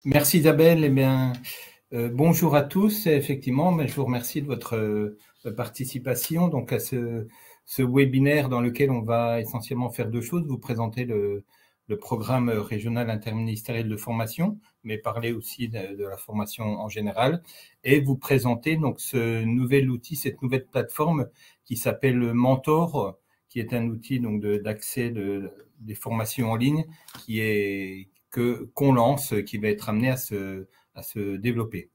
Merci Isabelle. Eh bien, bonjour à tous. Effectivement, je vous remercie de votre participation donc à ce webinaire dans lequel on va essentiellement faire deux choses. Vous présenter le programme régional interministériel de formation, mais parler aussi de la formation en général, et vous présenter donc ce nouvel outil, cette nouvelle plateforme qui s'appelle Mentor, qui est un outil donc d'accès des formations en ligne qu'on lance, qui va être amené à se développer.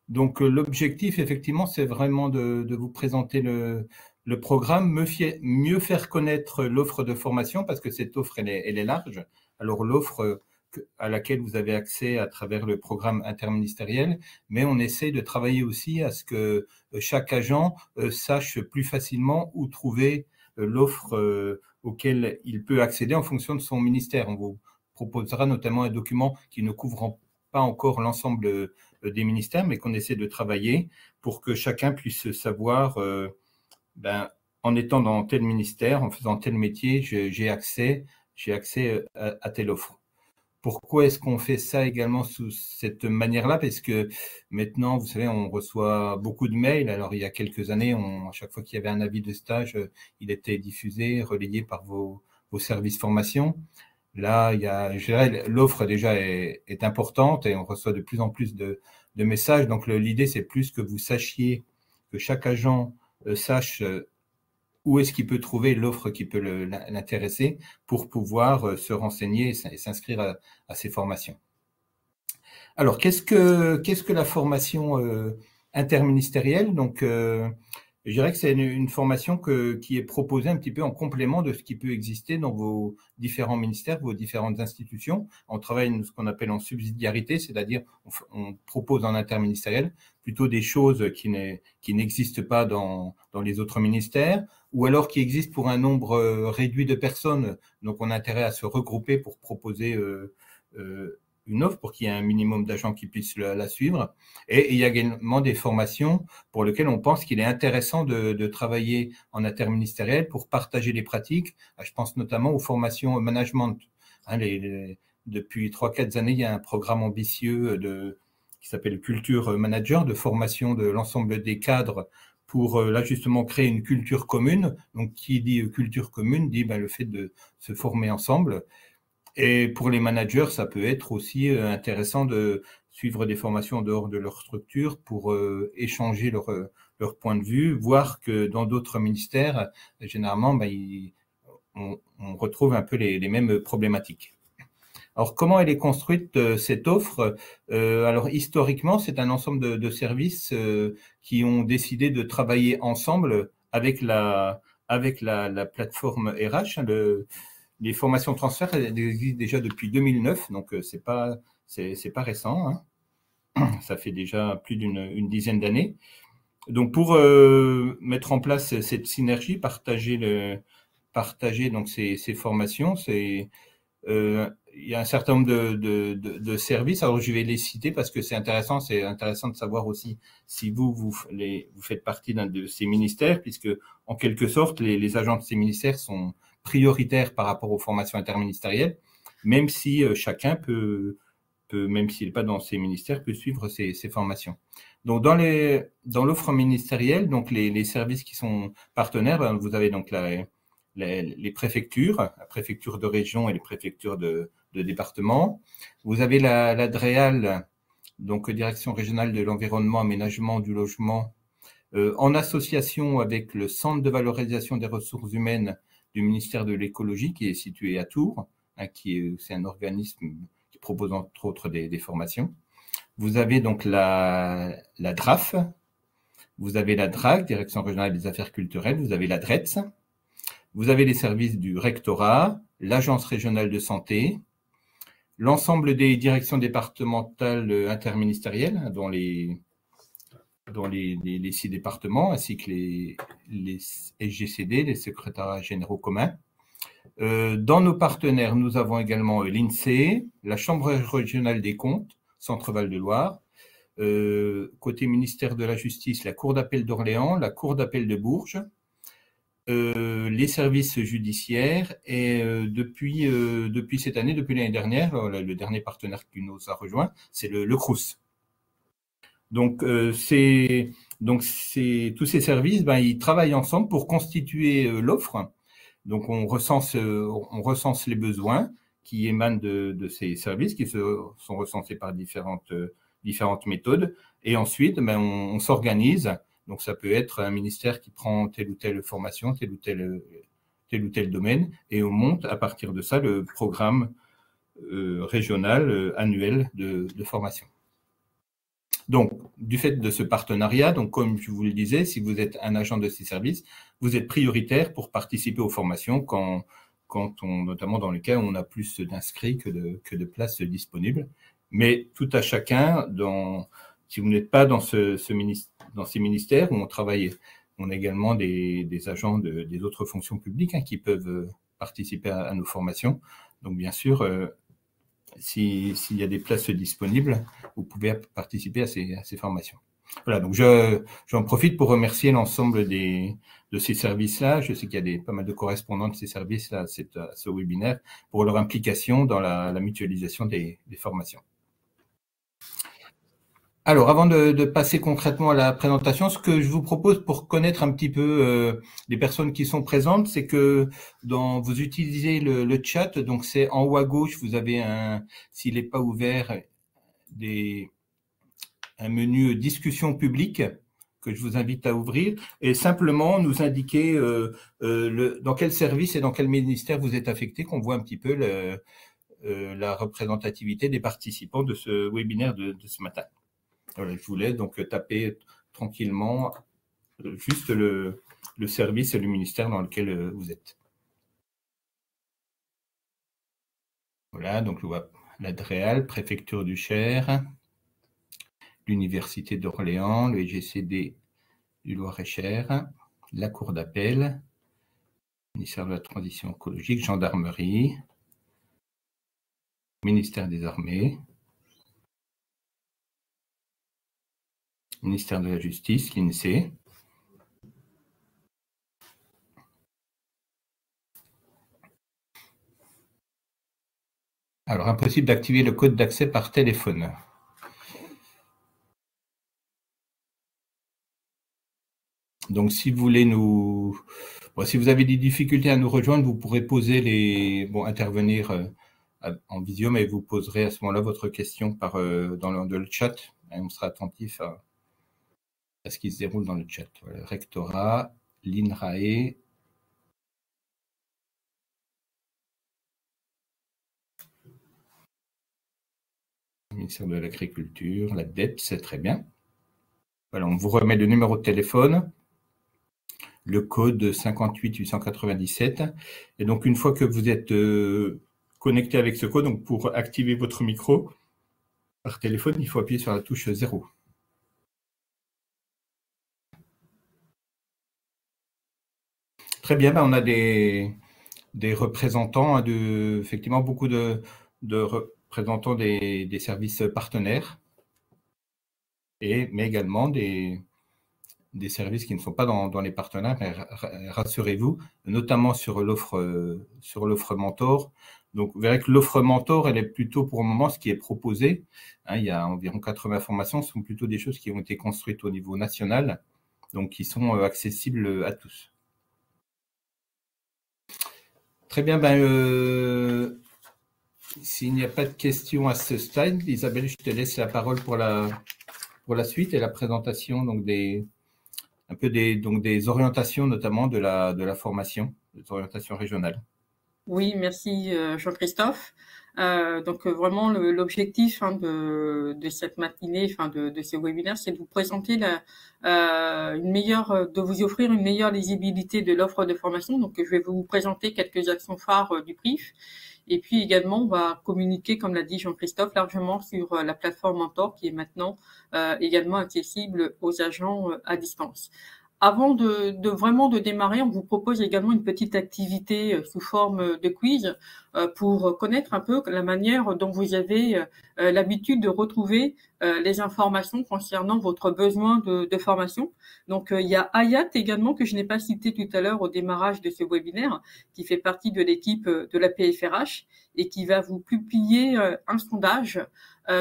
Donc l'objectif, effectivement, c'est vraiment de vous présenter le programme, mieux faire connaître l'offre de formation, parce que cette offre, elle est large. Alors l'offre à laquelle vous avez accès à travers le programme interministériel, mais on essaie de travailler aussi à ce que chaque agent sache plus facilement où trouver l'offre auquel il peut accéder en fonction de son ministère. On vous proposera notamment un document qui ne couvre pas encore l'ensemble des ministères, mais qu'on essaie de travailler pour que chacun puisse savoir, en étant dans tel ministère, en faisant tel métier, j'ai accès à telle offre. Pourquoi est-ce qu'on fait ça également sous cette manière-là? Parce que maintenant, vous savez, on reçoit beaucoup de mails. Alors, il y a quelques années, à chaque fois qu'il y avait un avis de stage, il était diffusé, relayé par vos services formation. Là, je dirais, l'offre déjà est importante et on reçoit de plus en plus de messages. Donc, l'idée, c'est plus que vous sachiez, que chaque agent sache où est-ce qu'il peut trouver l'offre qui peut l'intéresser pour pouvoir se renseigner et s'inscrire à ces formations. Alors, qu'est-ce que la formation interministérielle? Donc, je dirais que c'est une formation qui est proposée un petit peu en complément de ce qui peut exister dans vos différents ministères, vos différentes institutions. On travaille ce qu'on appelle en subsidiarité, c'est-à-dire on propose en interministériel plutôt des choses qui n'existent pas dans les autres ministères, ou alors qui existent pour un nombre réduit de personnes. Donc, on a intérêt à se regrouper pour proposer une offre pour qu'il y ait un minimum d'agents qui puissent la suivre. Et il y a également des formations pour lesquelles on pense qu'il est intéressant de travailler en interministériel pour partager les pratiques. Je pense notamment aux formations management. Depuis 3-4 années, il y a un programme ambitieux qui s'appelle Culture Manager, de formation de l'ensemble des cadres pour là justement créer une culture commune. Donc qui dit culture commune dit le fait de se former ensemble. Et pour les managers, ça peut être aussi intéressant de suivre des formations en dehors de leur structure pour échanger leur point de vue, voir que dans d'autres ministères, généralement, on retrouve un peu les mêmes problématiques. Alors, comment elle est construite, cette offre? Alors, historiquement, c'est un ensemble de services qui ont décidé de travailler ensemble avec la plateforme RH, les formations transfert, elles existent déjà depuis 2009, donc c'est pas récent, hein. Ça fait déjà plus d'une dizaine d'années. Donc pour mettre en place cette synergie, partager donc ces formations, il y a un certain nombre de services. Alors je vais les citer parce que c'est intéressant. C'est intéressant de savoir aussi si vous faites partie d'un de ces ministères, puisque en quelque sorte les agents de ces ministères sont prioritaires par rapport aux formations interministérielles, même si chacun peut, même s'il n'est pas dans ces ministères, peut suivre ces formations. Donc dans l'offre ministérielle, donc les services qui sont partenaires, vous avez donc les préfectures, la préfecture de région et les préfectures de département. Vous avez la DREAL, donc Direction régionale de l'environnement, aménagement du logement, en association avec le Centre de valorisation des ressources humaines du ministère de l'écologie, qui est situé à Tours, c'est un organisme qui propose entre autres des formations. Vous avez donc la DRAF, vous avez la DRAC, Direction régionale des affaires culturelles, vous avez la DRETS, vous avez les services du rectorat, l'agence régionale de santé, l'ensemble des directions départementales interministérielles, dont les 6 départements, ainsi que les SGCD, les secrétariats généraux communs. Dans nos partenaires, nous avons également l'INSEE, la Chambre régionale des comptes, Centre-Val de Loire, côté ministère de la Justice, la Cour d'appel d'Orléans, la Cour d'appel de Bourges, les services judiciaires et depuis cette année, depuis l'année dernière, le dernier partenaire qui nous a rejoint, c'est le Crous. Donc tous ces services, ils travaillent ensemble pour constituer l'offre. Donc on recense les besoins qui émanent de ces services, qui sont recensés par différentes méthodes, et ensuite on s'organise. Donc ça peut être un ministère qui prend telle ou telle formation, tel ou tel domaine, et on monte à partir de ça le programme régional annuel de formation. Donc, du fait de ce partenariat, donc comme je vous le disais, si vous êtes un agent de ces services, vous êtes prioritaire pour participer aux formations notamment dans le cas où on a plus d'inscrits que de places disponibles. Mais tout à chacun, si vous n'êtes pas dans ces ministères où on travaille, on a également des agents des autres fonctions publiques qui peuvent participer à nos formations. Donc, bien sûr, s'il y a des places disponibles, vous pouvez participer à ces formations. Voilà, donc j'en profite pour remercier l'ensemble de ces services-là. Je sais qu'il y a pas mal de correspondants de ces services-là à ce webinaire pour leur implication dans la mutualisation des formations. Alors, avant de passer concrètement à la présentation, ce que je vous propose pour connaître un petit peu les personnes qui sont présentes, c'est que vous utilisez le chat, donc c'est en haut à gauche, vous avez s'il n'est pas ouvert, un menu discussion publique que je vous invite à ouvrir et simplement nous indiquer dans quel service et dans quel ministère vous êtes affecté, qu'on voit un petit peu la représentativité des participants de ce webinaire de ce matin. Voilà, je voulais donc taper tranquillement juste le service et le ministère dans lequel vous êtes. Voilà, donc je vois la DREAL, préfecture du Cher, l'Université d'Orléans, le GCD du Loir-et-Cher, la Cour d'appel, ministère de la Transition écologique, gendarmerie, ministère des Armées, ministère de la Justice, l'INSEE. Alors, impossible d'activer le code d'accès par téléphone. Donc, si vous voulez si vous avez des difficultés à nous rejoindre, vous pourrez poser intervenir en visio, mais vous poserez à ce moment-là votre question dans le chat. Et on sera attentif à ce qui se déroule dans le chat. Voilà, rectorat, l'INRAE. Ministère de l'Agriculture, la dette, c'est très bien. Voilà, on vous remet le numéro de téléphone, le code 58 897. Et donc, une fois que vous êtes connecté avec ce code, donc pour activer votre micro par téléphone, il faut appuyer sur la touche 0. Très bien, on a des représentants, effectivement beaucoup de représentants des services partenaires, mais également des services qui ne sont pas dans les partenaires, mais rassurez-vous, notamment sur l'offre mentor. Donc, vous verrez que l'offre mentor, elle est plutôt pour le moment ce qui est proposé. Il y a environ 80 formations, ce sont plutôt des choses qui ont été construites au niveau national, donc qui sont accessibles à tous. Très bien, s'il n'y a pas de questions à ce stade, Isabelle, je te laisse la parole pour la suite et la présentation donc des orientations, notamment de la formation, des orientations régionales. Oui, merci Jean-Christophe. Donc vraiment l'objectif de cette matinée, de ce webinaire, c'est de vous présenter de vous offrir une meilleure lisibilité de l'offre de formation. Donc je vais vous présenter quelques actions phares du PRIF. Et puis également, on va communiquer, comme l'a dit Jean-Christophe, largement sur la plateforme Mentor qui est maintenant également accessible aux agents à distance. avant de vraiment de démarrer, on vous propose également une petite activité sous forme de quiz pour connaître un peu la manière dont vous avez l'habitude de retrouver les informations concernant votre besoin de formation. Donc, il y a Ayat également, que je n'ai pas cité tout à l'heure au démarrage de ce webinaire, qui fait partie de l'équipe de la PFRH et qui va vous publier un sondage.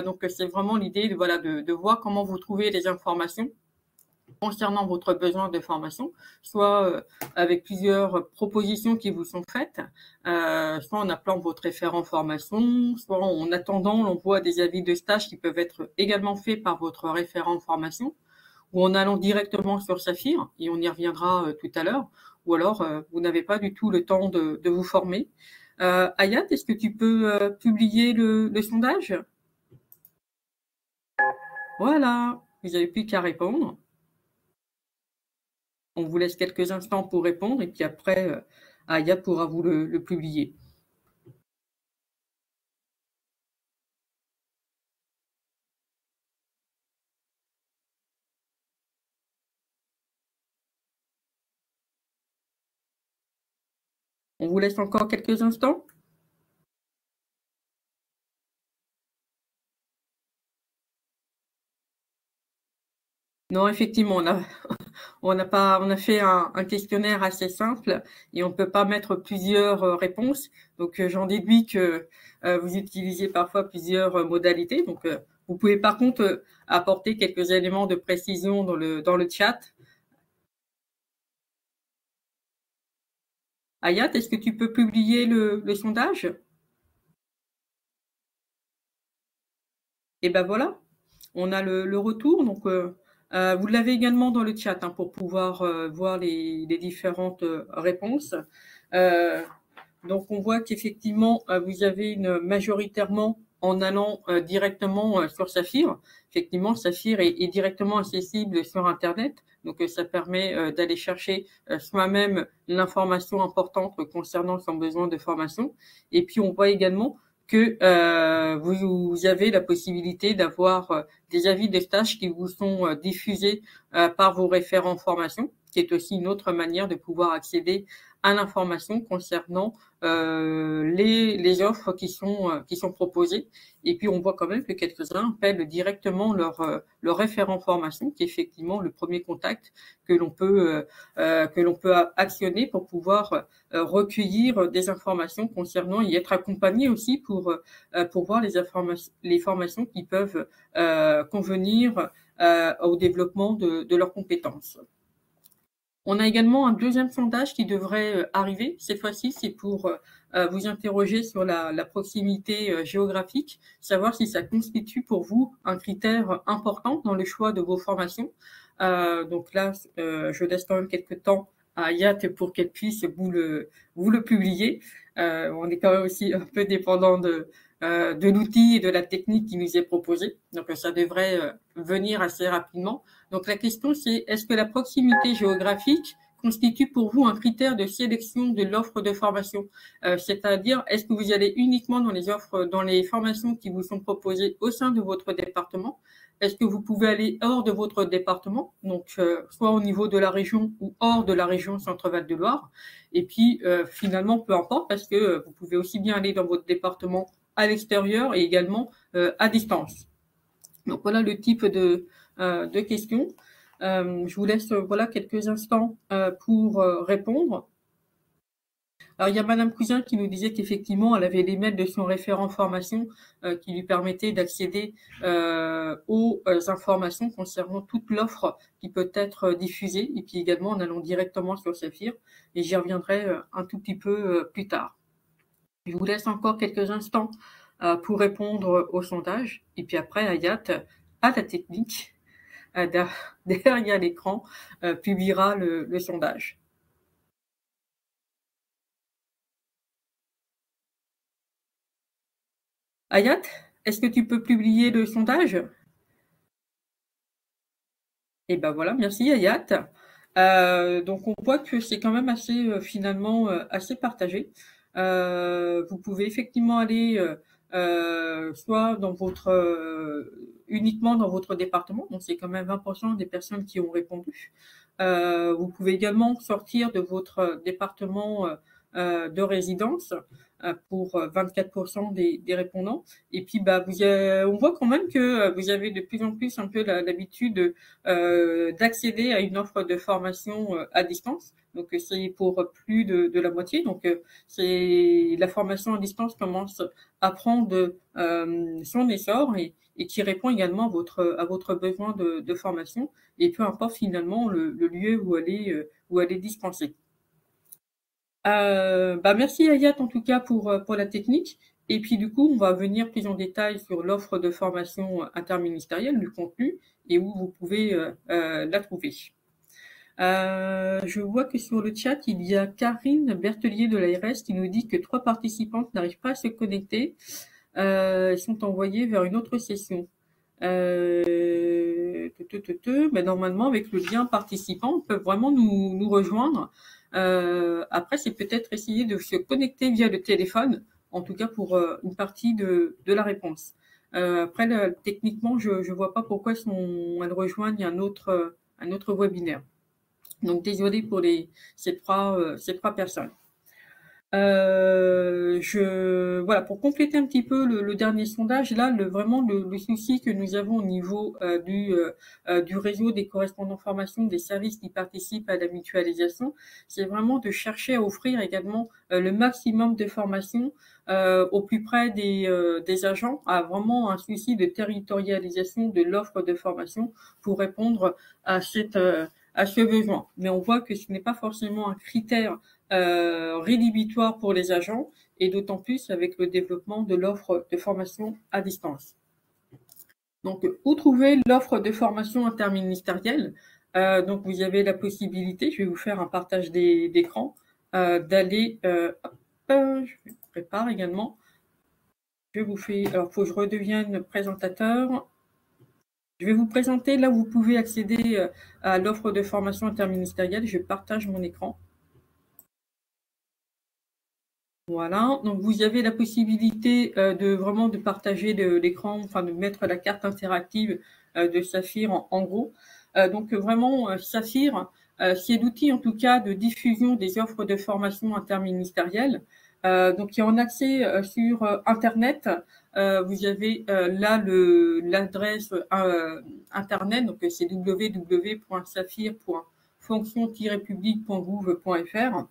Donc, c'est vraiment l'idée de voir comment vous trouvez les informations concernant votre besoin de formation, soit avec plusieurs propositions qui vous sont faites, soit en appelant votre référent formation, soit en attendant l'envoi des avis de stage qui peuvent être également faits par votre référent formation, ou en allant directement sur Saphir, et on y reviendra tout à l'heure, ou alors vous n'avez pas du tout le temps de vous former. Ayat, est-ce que tu peux publier le sondage? Voilà, vous n'avez plus qu'à répondre. On vous laisse quelques instants pour répondre et puis après, Ayat pourra vous le publier. On vous laisse encore quelques instants. Non, effectivement, on a fait un questionnaire assez simple et on peut pas mettre plusieurs réponses. Donc, j'en déduis que vous utilisez parfois plusieurs modalités. Donc, vous pouvez par contre apporter quelques éléments de précision dans le chat. Ayat, est-ce que tu peux publier le sondage? Et ben voilà, on a le retour. Donc, vous l'avez également dans le chat pour pouvoir voir les différentes réponses. Donc, on voit qu'effectivement, vous avez une majoritairement en allant directement sur Saphir. Effectivement, Saphir est directement accessible sur Internet. Donc, ça permet d'aller chercher soi-même l'information importante concernant son besoin de formation. Et puis, on voit également que vous avez la possibilité d'avoir des avis de stage qui vous sont diffusés par vos référents formation, qui est aussi une autre manière de pouvoir accéder à l'information concernant les offres qui sont proposées. Et puis on voit quand même que quelques-uns appellent directement leur référent formation, qui est effectivement le premier contact que l'on peut actionner pour pouvoir recueillir des informations concernant et être accompagné aussi pour voir les formations qui peuvent convenir au développement de leurs compétences. On a également un deuxième sondage qui devrait arriver. Cette fois-ci, c'est pour vous interroger sur la proximité géographique, savoir si ça constitue pour vous un critère important dans le choix de vos formations. Donc là, je laisse quand même quelques temps à Ayat pour qu'elle puisse vous le publier. On est quand même aussi un peu dépendant de l'outil et de la technique qui nous est proposée. Donc ça devrait venir assez rapidement. Donc la question c'est, est-ce que la proximité géographique constitue pour vous un critère de sélection de l'offre de formation? C'est-à-dire, est-ce que vous allez uniquement dans les formations qui vous sont proposées au sein de votre département? Est-ce que vous pouvez aller hors de votre département, donc soit au niveau de la région ou hors de la région Centre-Val de Loire? Et puis finalement, peu importe, parce que vous pouvez aussi bien aller dans votre département à l'extérieur et également à distance. Donc voilà le type de questions. Je vous laisse quelques instants pour répondre. Alors il y a Madame Cousin qui nous disait qu'effectivement elle avait les mails de son référent formation qui lui permettait d'accéder aux informations concernant toute l'offre qui peut être diffusée, et puis également en allant directement sur Saphir, et j'y reviendrai un tout petit peu plus tard. Je vous laisse encore quelques instants pour répondre au sondage, et puis après Ayat à la technique derrière l'écran publiera le sondage. Ayat, est-ce que tu peux publier le sondage? Et ben voilà, merci Ayat. Donc on voit que c'est quand même assez finalement assez partagé. Vous pouvez effectivement aller soit dans votre uniquement dans votre département, donc c'est quand même 20% des personnes qui ont répondu, Vous pouvez également sortir de votre département de résidence pour 24% des répondants. Et puis, on voit quand même que vous avez de plus en plus un peu l'habitude d'accéder à une offre de formation à distance. Donc, c'est pour plus de la moitié. Donc, la formation à distance commence à prendre son essor et qui répond également à votre besoin de formation. Et peu importe finalement le lieu où elle est dispensée. Merci Ayat en tout cas pour la technique. Et puis du coup, on va venir plus en détail sur l'offre de formation interministérielle, du contenu et où vous pouvez la trouver. Je vois que sur le chat, il y a Karine Berthelier de l'ARS qui nous dit que 3 participantes n'arrivent pas à se connecter. Elles sont envoyées vers une autre session. Mais normalement, avec le lien participant, ils peuvent vraiment nous rejoindre. Après, c'est peut-être essayer de se connecter via le téléphone, en tout cas pour une partie de la réponse. Après, techniquement, je vois pas pourquoi elles rejoignent un autre webinaire. Donc, désolé pour ces trois personnes. Voilà, pour compléter un petit peu le dernier sondage, là, vraiment le souci que nous avons au niveau du réseau des correspondants formation, des services qui participent à la mutualisation, c'est vraiment de chercher à offrir également le maximum de formation au plus près des agents, à vraiment un souci de territorialisation de l'offre de formation pour répondre à ce besoin. Mais on voit que ce n'est pas forcément un critère rédhibitoire pour les agents et d'autant plus avec le développement de l'offre de formation à distance. Donc, où trouver l'offre de formation interministérielle? Donc, vous avez la possibilité, je vais vous faire un partage d'écran, d'aller, je prépare également, alors faut que je redevienne présentateur. Je vais vous présenter là où vous pouvez accéder à l'offre de formation interministérielle. Je partage mon écran. Voilà, donc vous avez la possibilité de partager l'écran, enfin de mettre la carte interactive de Saphir en gros. Donc vraiment, Saphir, c'est l'outil en tout cas de diffusion des offres de formation interministérielle. Donc il y a en accès sur Internet. Vous avez là l'adresse Internet, donc c'est www.saphir.fonction-public.gouv.fr.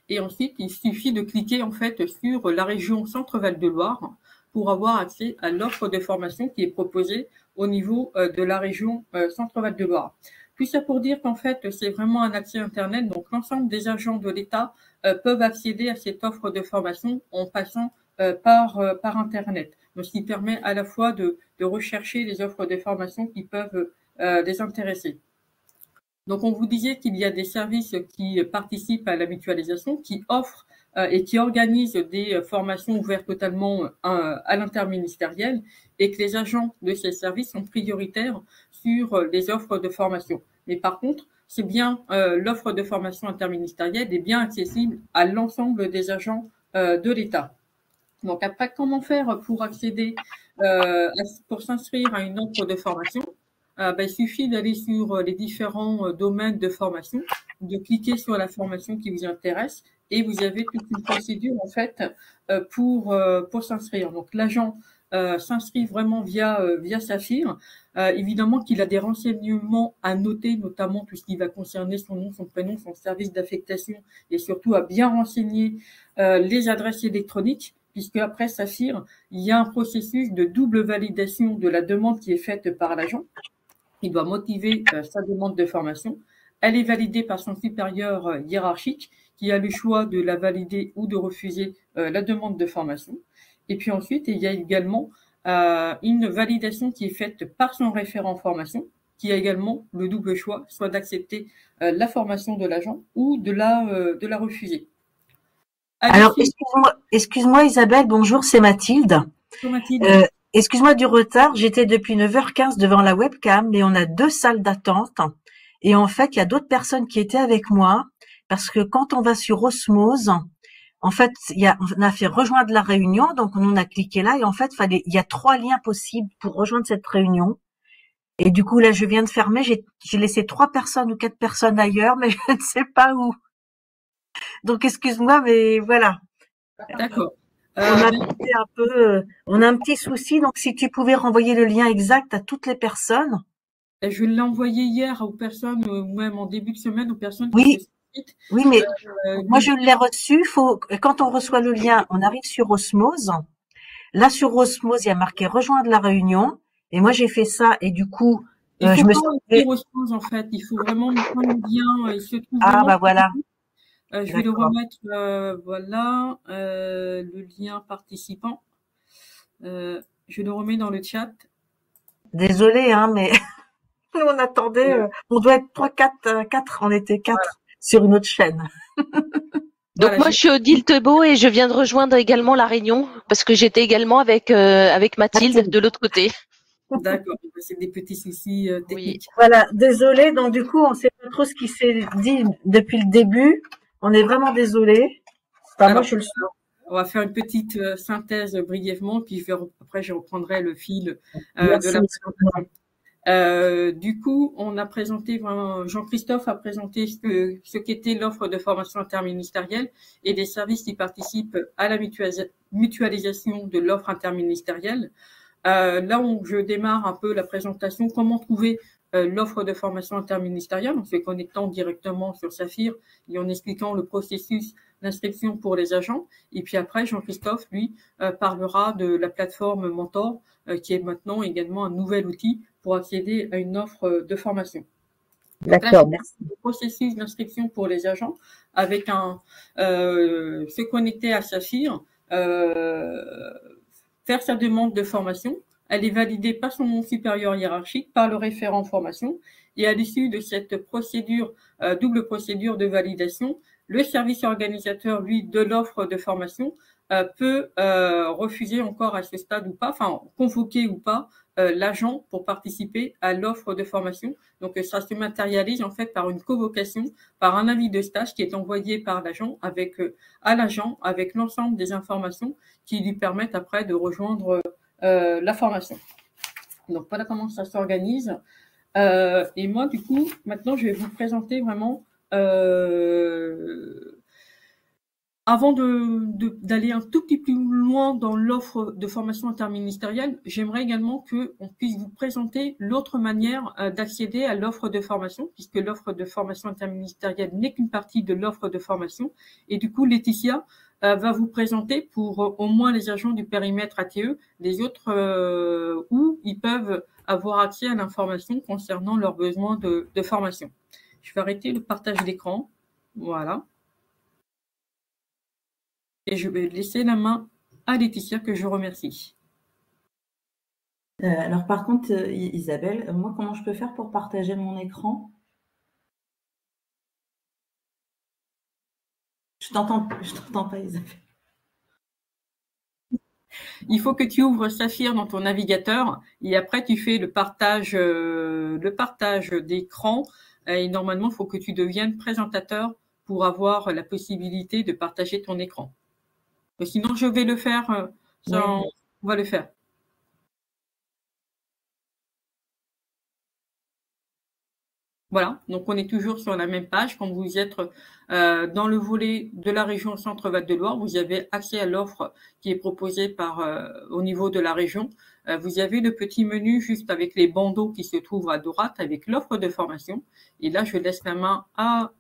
Et ensuite, il suffit de cliquer en fait sur la région Centre-Val de Loire pour avoir accès à l'offre de formation qui est proposée au niveau de la région Centre-Val de Loire. Tout ça pour dire qu'en fait, c'est vraiment un accès Internet. Donc, l'ensemble des agents de l'État peuvent accéder à cette offre de formation en passant par Internet. Donc, ce qui permet à la fois de rechercher les offres de formation qui peuvent les intéresser. Donc, on vous disait qu'il y a des services qui participent à la mutualisation, qui offrent et qui organisent des formations ouvertes totalement à l'interministériel et que les agents de ces services sont prioritaires sur les offres de formation. Mais par contre, c'est bien l'offre de formation interministérielle est bien accessible à l'ensemble des agents de l'État. Donc après, comment faire pour accéder, pour s'inscrire à une offre de formation? Il suffit d'aller sur les différents domaines de formation, de cliquer sur la formation qui vous intéresse et vous avez toute une procédure en fait pour s'inscrire. Donc l'agent s'inscrit vraiment via Saphir. Évidemment qu'il a des renseignements à noter, notamment tout ce qui va concerner son nom, son prénom, son service d'affectation et surtout à bien renseigner les adresses électroniques. Puisque après Saphir, il y a un processus de double validation de la demande qui est faite par l'agent. Il doit motiver sa demande de formation. Elle est validée par son supérieur hiérarchique qui a le choix de la valider ou de refuser la demande de formation. Et puis ensuite, il y a également une validation qui est faite par son référent formation qui a également le double choix, soit d'accepter la formation de l'agent ou de la refuser. Alors, excuse-moi Isabelle, bonjour, c'est Mathilde. Bonjour Mathilde. Excuse-moi du retard, j'étais depuis 9h15 devant la webcam, mais on a 2 salles d'attente. Et en fait, il y a d'autres personnes qui étaient avec moi, parce que quand on va sur Osmose, en fait, on a fait rejoindre la réunion, donc on a cliqué là, et en fait, il y a 3 liens possibles pour rejoindre cette réunion. Et du coup, là, je viens de fermer. J'ai laissé 3 personnes ou 4 personnes ailleurs, mais je ne sais pas où. Donc, excuse-moi, mais voilà. D'accord. On a fait un peu, on a un petit souci. Donc, si tu pouvais renvoyer le lien exact à toutes les personnes. Je l'ai envoyé hier aux personnes, ou même en début de semaine, aux personnes qui Oui, se citent. oui, mais moi, Le- je l'ai reçu. Quand on reçoit le lien, on arrive sur Osmose. Là, sur Osmose, il y a marqué rejoindre la réunion. Et moi, j'ai fait ça. Et du coup, Il je faut me pas suis écrire retrouvée. aux choses, en fait. Il faut vraiment prendre le lien. Il se trouve Ah, vraiment bah sur le voilà. site. Je vais le D'accord. remettre, voilà, le lien participant. Je le remets dans le chat. Désolée, hein, mais nous, on attendait, on doit être 3, 4, 4, on était 4 sur une autre chaîne. Donc Voilà, moi, je suis Odile Tebault et je viens de rejoindre également la réunion parce que j'étais également avec Mathilde de l'autre côté. d'accord. C'est des petits soucis Oui. techniques. Voilà, désolée. Donc du coup, on sait pas trop ce qui s'est dit depuis le début. On est vraiment désolé. Enfin, moi, Alors, je le suis. on va faire une petite synthèse brièvement, puis après je reprendrai le fil de Merci. la présentation. Du coup, on a présenté vraiment, Jean-Christophe a présenté ce qu'était l'offre de formation interministérielle et des services qui participent à la mutualisation de l'offre interministérielle. Là où je démarre un peu la présentation, comment trouver l'offre de formation interministérielle en se connectant directement sur Saphir et en expliquant le processus d'inscription pour les agents. Et puis après, Jean-Christophe, lui, parlera de la plateforme Mentor, qui est maintenant également un nouvel outil pour accéder à une offre de formation. D'accord, merci. Le processus d'inscription pour les agents avec se connecter à Saphir, faire sa demande de formation. Elle est validée par son supérieur hiérarchique, par le référent formation. Et à l'issue de cette procédure, double procédure de validation, le service organisateur, lui, de l'offre de formation, peut refuser encore à ce stade ou pas, enfin convoquer ou pas l'agent pour participer à l'offre de formation. Donc ça se matérialise en fait par une convocation, par un avis de stage qui est envoyé par l'agent à l'agent avec l'ensemble des informations qui lui permettent après de rejoindre la formation. Donc voilà comment ça s'organise. Et moi, du coup, maintenant, je vais vous présenter vraiment, avant d'aller un tout petit peu plus loin dans l'offre de formation interministérielle, j'aimerais également qu'on puisse vous présenter l'autre manière d'accéder à l'offre de formation, puisque l'offre de formation interministérielle n'est qu'une partie de l'offre de formation. Et du coup, Laetitia va vous présenter pour au moins les agents du périmètre ATE, les autres où ils peuvent avoir accès à l'information concernant leurs besoins de formation. Je vais arrêter le partage d'écran. Voilà. Et je vais laisser la main à Laetitia, que je remercie. Alors par contre, Isabelle, moi, comment je peux faire pour partager mon écran? Je t'entends pas, Isabelle. Il faut que tu ouvres Saphir dans ton navigateur et après tu fais le partage d'écran. Et normalement, il faut que tu deviennes présentateur pour avoir la possibilité de partager ton écran. Sinon, je vais le faire. On va le faire. Voilà, donc on est toujours sur la même page. Quand vous êtes dans le volet de la région Centre-Val de Loire, vous avez accès à l'offre qui est proposée au niveau de la région. Vous avez le petit menu juste avec les bandeaux qui se trouvent à droite avec l'offre de formation. Et là, je laisse la main à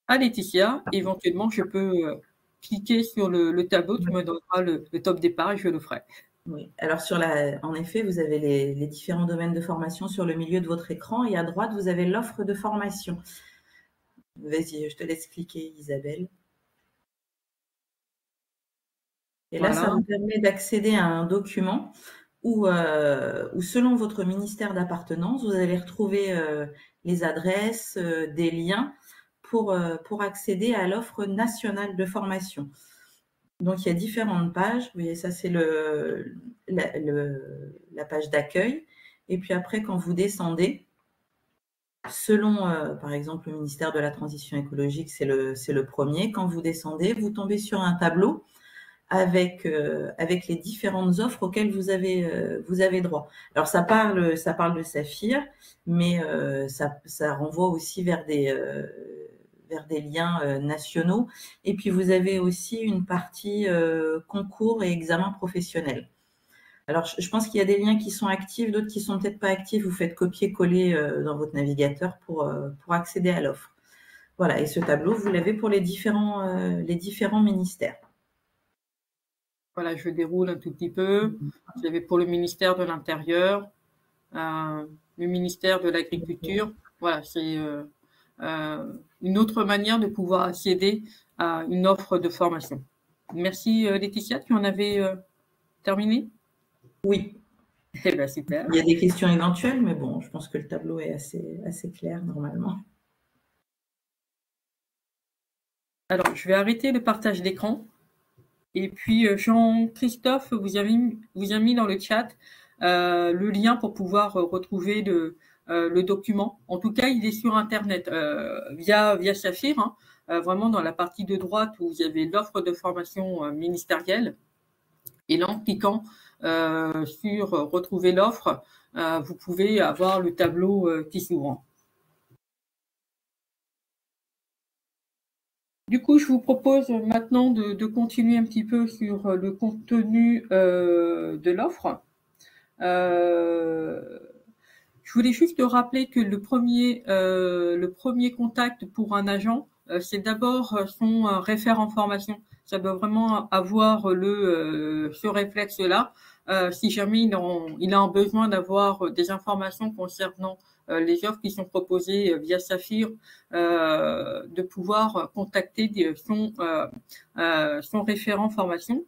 Laetitia. Éventuellement, je peux cliquer sur le tableau, tu me donneras le top départ et je le ferai. Oui, alors en effet, vous avez les différents domaines de formation sur le milieu de votre écran et à droite, vous avez l'offre de formation. Vas-y, je te laisse cliquer, Isabelle. Et là, ça vous permet d'accéder à un document où selon votre ministère d'appartenance, vous allez retrouver les adresses, des liens pour accéder à l'offre nationale de formation. Donc, il y a différentes pages. Vous voyez, ça, c'est la page d'accueil. Et puis après, quand vous descendez, selon, par exemple, le ministère de la Transition écologique, c'est le premier. Quand vous descendez, vous tombez sur un tableau avec les différentes offres auxquelles vous avez droit. Alors ça parle de Saphir, mais ça renvoie aussi vers des liens nationaux. Et puis vous avez aussi une partie concours et examen professionnel. Alors je pense qu'il y a des liens qui sont actifs, d'autres qui sont peut-être pas actifs. Vous faites copier-coller dans votre navigateur pour accéder à l'offre. Voilà, et ce tableau, vous l'avez pour les différents ministères. Voilà, je déroule un tout petit peu. Vous avez pour le ministère de l'Intérieur, le ministère de l'Agriculture. Voilà, c'est une autre manière de pouvoir accéder à une offre de formation. Merci Laetitia, tu en avais terminé? Oui. Eh bien, super. Il y a des questions éventuelles, mais bon, je pense que le tableau est assez clair normalement. Alors, je vais arrêter le partage d'écran. Et puis, Jean-Christophe vous a mis dans le chat le lien pour pouvoir retrouver le document. En tout cas, il est sur Internet via Saphir, hein, vraiment dans la partie de droite où vous avez l'offre de formation ministérielle. Et là, en cliquant sur retrouver l'offre, vous pouvez avoir le tableau qui s'ouvre. Du coup, je vous propose maintenant de continuer un petit peu sur le contenu de l'offre. Je voulais juste rappeler que le premier contact pour un agent, c'est d'abord son référent formation. Ça doit vraiment avoir ce réflexe-là. Si jamais il a un besoin d'avoir des informations concernant les offres qui sont proposées via Saphir, de pouvoir contacter son référent formation.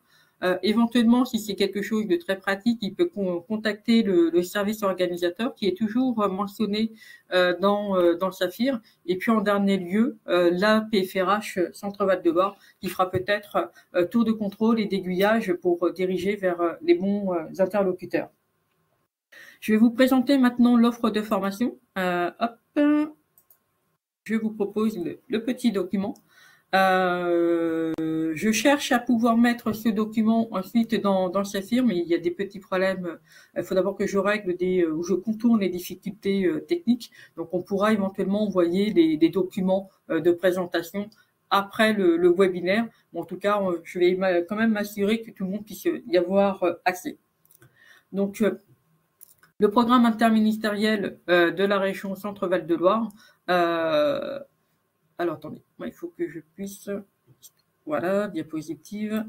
Éventuellement, si c'est quelque chose de très pratique, il peut contacter le service organisateur qui est toujours mentionné dans Saphir. Et puis en dernier lieu, la PFRH Centre-Val de Loire qui fera peut-être tour de contrôle et d'aiguillage pour diriger vers les bons interlocuteurs. Je vais vous présenter maintenant l'offre de formation. Je vous propose le petit document. Je cherche à pouvoir mettre ce document ensuite dans Saphir, mais il y a des petits problèmes. Il faut d'abord que je règle ou je contourne les difficultés techniques. Donc, on pourra éventuellement envoyer des documents de présentation après le webinaire. Bon, en tout cas, je vais quand même m'assurer que tout le monde puisse y avoir accès. Donc, le programme interministériel de la région Centre-Val de Loire. Alors, attendez, il faut que je puisse... Voilà, diapositive.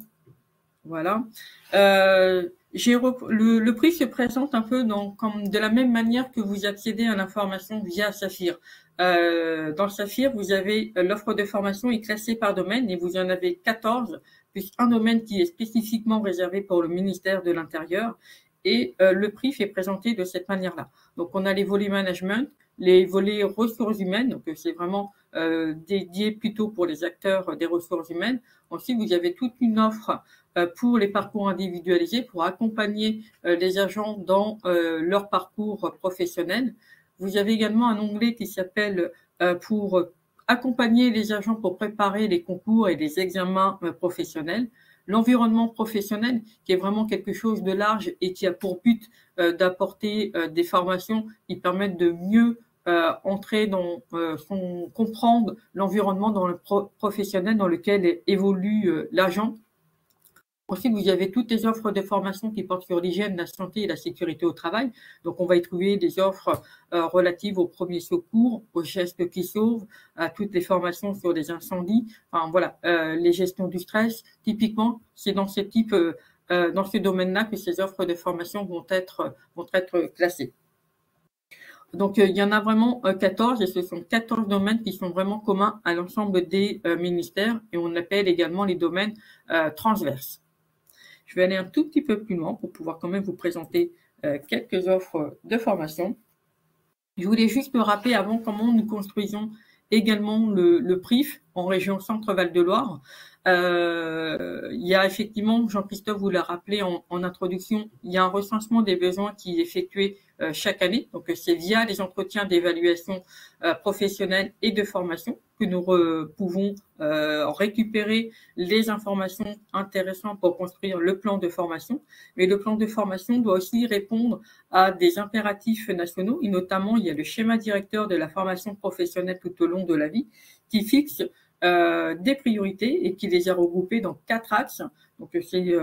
Voilà. Le prix se présente un peu comme de la même manière que vous accédez à l'information via Saphir. Dans Saphir, vous avez l'offre de formation est classée par domaine et vous en avez 14, plus un domaine qui est spécifiquement réservé pour le ministère de l'Intérieur. Et le prix est présenté de cette manière-là. Donc, on a les volets management, les volets ressources humaines, donc c'est vraiment dédié plutôt pour les acteurs des ressources humaines. Ensuite, vous avez toute une offre pour les parcours individualisés, pour accompagner les agents dans leur parcours professionnel. Vous avez également un onglet qui s'appelle pour accompagner les agents pour préparer les concours et les examens professionnels. L'environnement professionnel, qui est vraiment quelque chose de large et qui a pour but d'apporter des formations qui permettent de mieux entrer comprendre l'environnement dans le professionnel dans lequel évolue l'agent. Ensuite, vous avez toutes les offres de formation qui portent sur l'hygiène, la santé et la sécurité au travail. Donc, on va y trouver des offres relatives aux premiers secours, aux gestes qui sauvent, à toutes les formations sur les incendies. Enfin, voilà, les gestions du stress. Typiquement, c'est dans ce domaine-là que ces offres de formation vont être classées. Donc, il y en a vraiment 14 et ce sont 14 domaines qui sont vraiment communs à l'ensemble des ministères et on appelle également les domaines transverses. Je vais aller un tout petit peu plus loin pour pouvoir quand même vous présenter quelques offres de formation. Je voulais juste me rappeler avant comment nous construisons également le PRIF. en région Centre-Val de Loire. Il y a effectivement, Jean-Christophe vous l'a rappelé en introduction, il y a un recensement des besoins qui est effectué chaque année. Donc c'est via les entretiens d'évaluation professionnelle et de formation que nous pouvons récupérer les informations intéressantes pour construire le plan de formation. Mais le plan de formation doit aussi répondre à des impératifs nationaux, et notamment il y a le schéma directeur de la formation professionnelle tout au long de la vie qui fixe des priorités et qui les a regroupées dans 4 axes. Donc c'est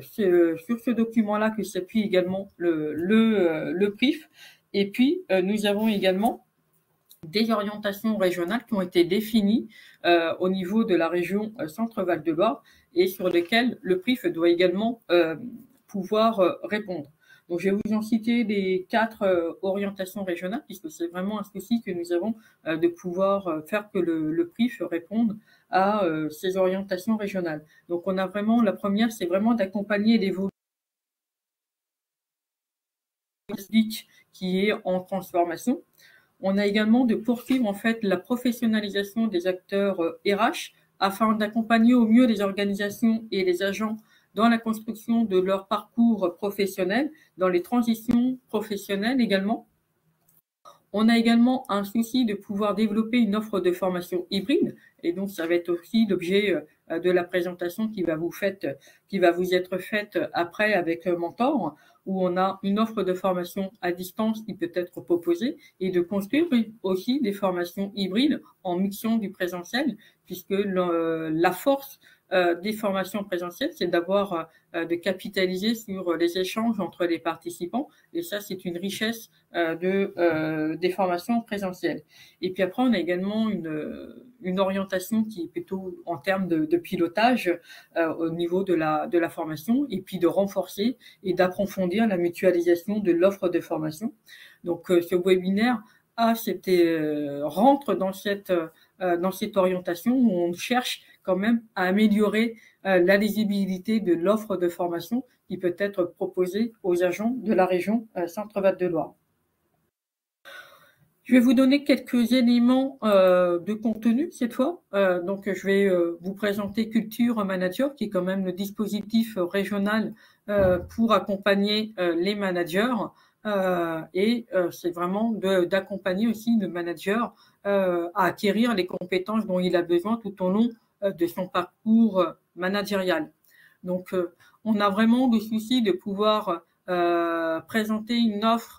sur ce document-là que s'appuie également le PRIF. Et puis nous avons également des orientations régionales qui ont été définies au niveau de la région Centre-Val de Loire et sur lesquelles le PRIF doit également pouvoir répondre. Donc, je vais vous en citer les 4 orientations régionales, puisque c'est vraiment un souci que nous avons de pouvoir faire que le PRIF réponde à ces orientations régionales. Donc, on a vraiment, la première, c'est vraiment d'accompagner l'évolution qui est en transformation. On a également de poursuivre en fait la professionnalisation des acteurs RH afin d'accompagner au mieux les organisations et les agents dans la construction de leur parcours professionnel, dans les transitions professionnelles également. On a également un souci de pouvoir développer une offre de formation hybride, et donc ça va être aussi l'objet de la présentation qui va vous être faite après avec Mentor, où on a une offre de formation à distance qui peut être proposée, et de construire aussi des formations hybrides en mixant du présentiel, puisque la force des formations présentielles, c'est de capitaliser sur les échanges entre les participants, et ça c'est une richesse des formations présentielles. Et puis après on a également une orientation qui est plutôt en termes de pilotage au niveau de la formation, et puis de renforcer et d'approfondir la mutualisation de l'offre de formation. Donc ce webinaire rentre dans cette orientation où on cherche quand même à améliorer la lisibilité de l'offre de formation qui peut être proposée aux agents de la région Centre-Val de Loire. Je vais vous donner quelques éléments de contenu cette fois. Donc, je vais vous présenter Culture Manager, qui est quand même le dispositif régional pour accompagner les managers. Et c'est vraiment d'accompagner aussi le manager à acquérir les compétences dont il a besoin tout au long de son parcours managérial. Donc, on a vraiment le souci de pouvoir présenter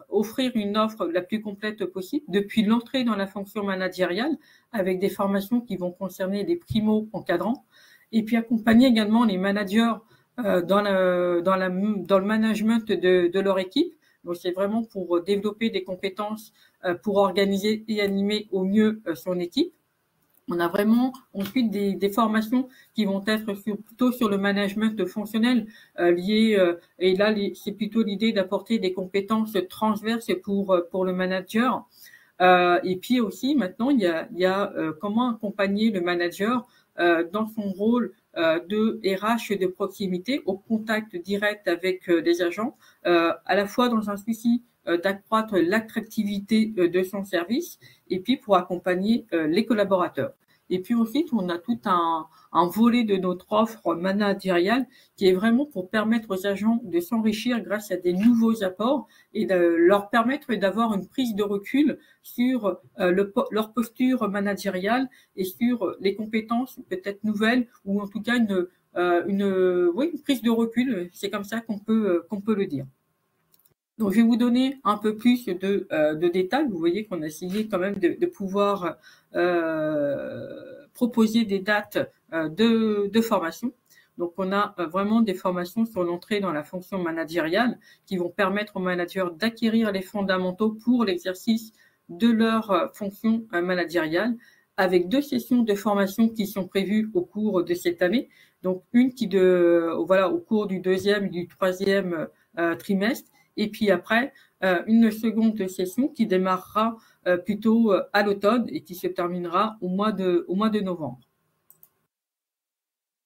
offrir une offre la plus complète possible depuis l'entrée dans la fonction managériale, avec des formations qui vont concerner les primo-encadrants, et puis accompagner également les managers dans le management de leur équipe. Donc, c'est vraiment pour développer des compétences pour organiser et animer au mieux son équipe. On a vraiment ensuite des formations qui vont être plutôt sur le management fonctionnel et là c'est plutôt l'idée d'apporter des compétences transverses pour le manager. Et puis aussi maintenant il y a comment accompagner le manager dans son rôle de RH de proximité, au contact direct avec les agents, à la fois dans un souci d'accroître l'attractivité de son service, et puis pour accompagner les collaborateurs. Et puis ensuite, on a tout un volet de notre offre managériale qui est vraiment pour permettre aux agents de s'enrichir grâce à des nouveaux apports et de leur permettre d'avoir une prise de recul sur leur posture managériale et sur les compétences peut-être nouvelles, ou en tout cas une prise de recul. C'est comme ça qu'on peut le dire. Donc, je vais vous donner un peu plus de détails. Vous voyez qu'on a essayé quand même de pouvoir proposer des dates de formation. Donc, on a vraiment des formations sur l'entrée dans la fonction managériale qui vont permettre aux managers d'acquérir les fondamentaux pour l'exercice de leur fonction managériale, avec 2 sessions de formation qui sont prévues au cours de cette année. Donc, une au cours du 2e et du 3e trimestre. Et puis après, une seconde session qui démarrera plutôt à l'automne et qui se terminera au mois de novembre.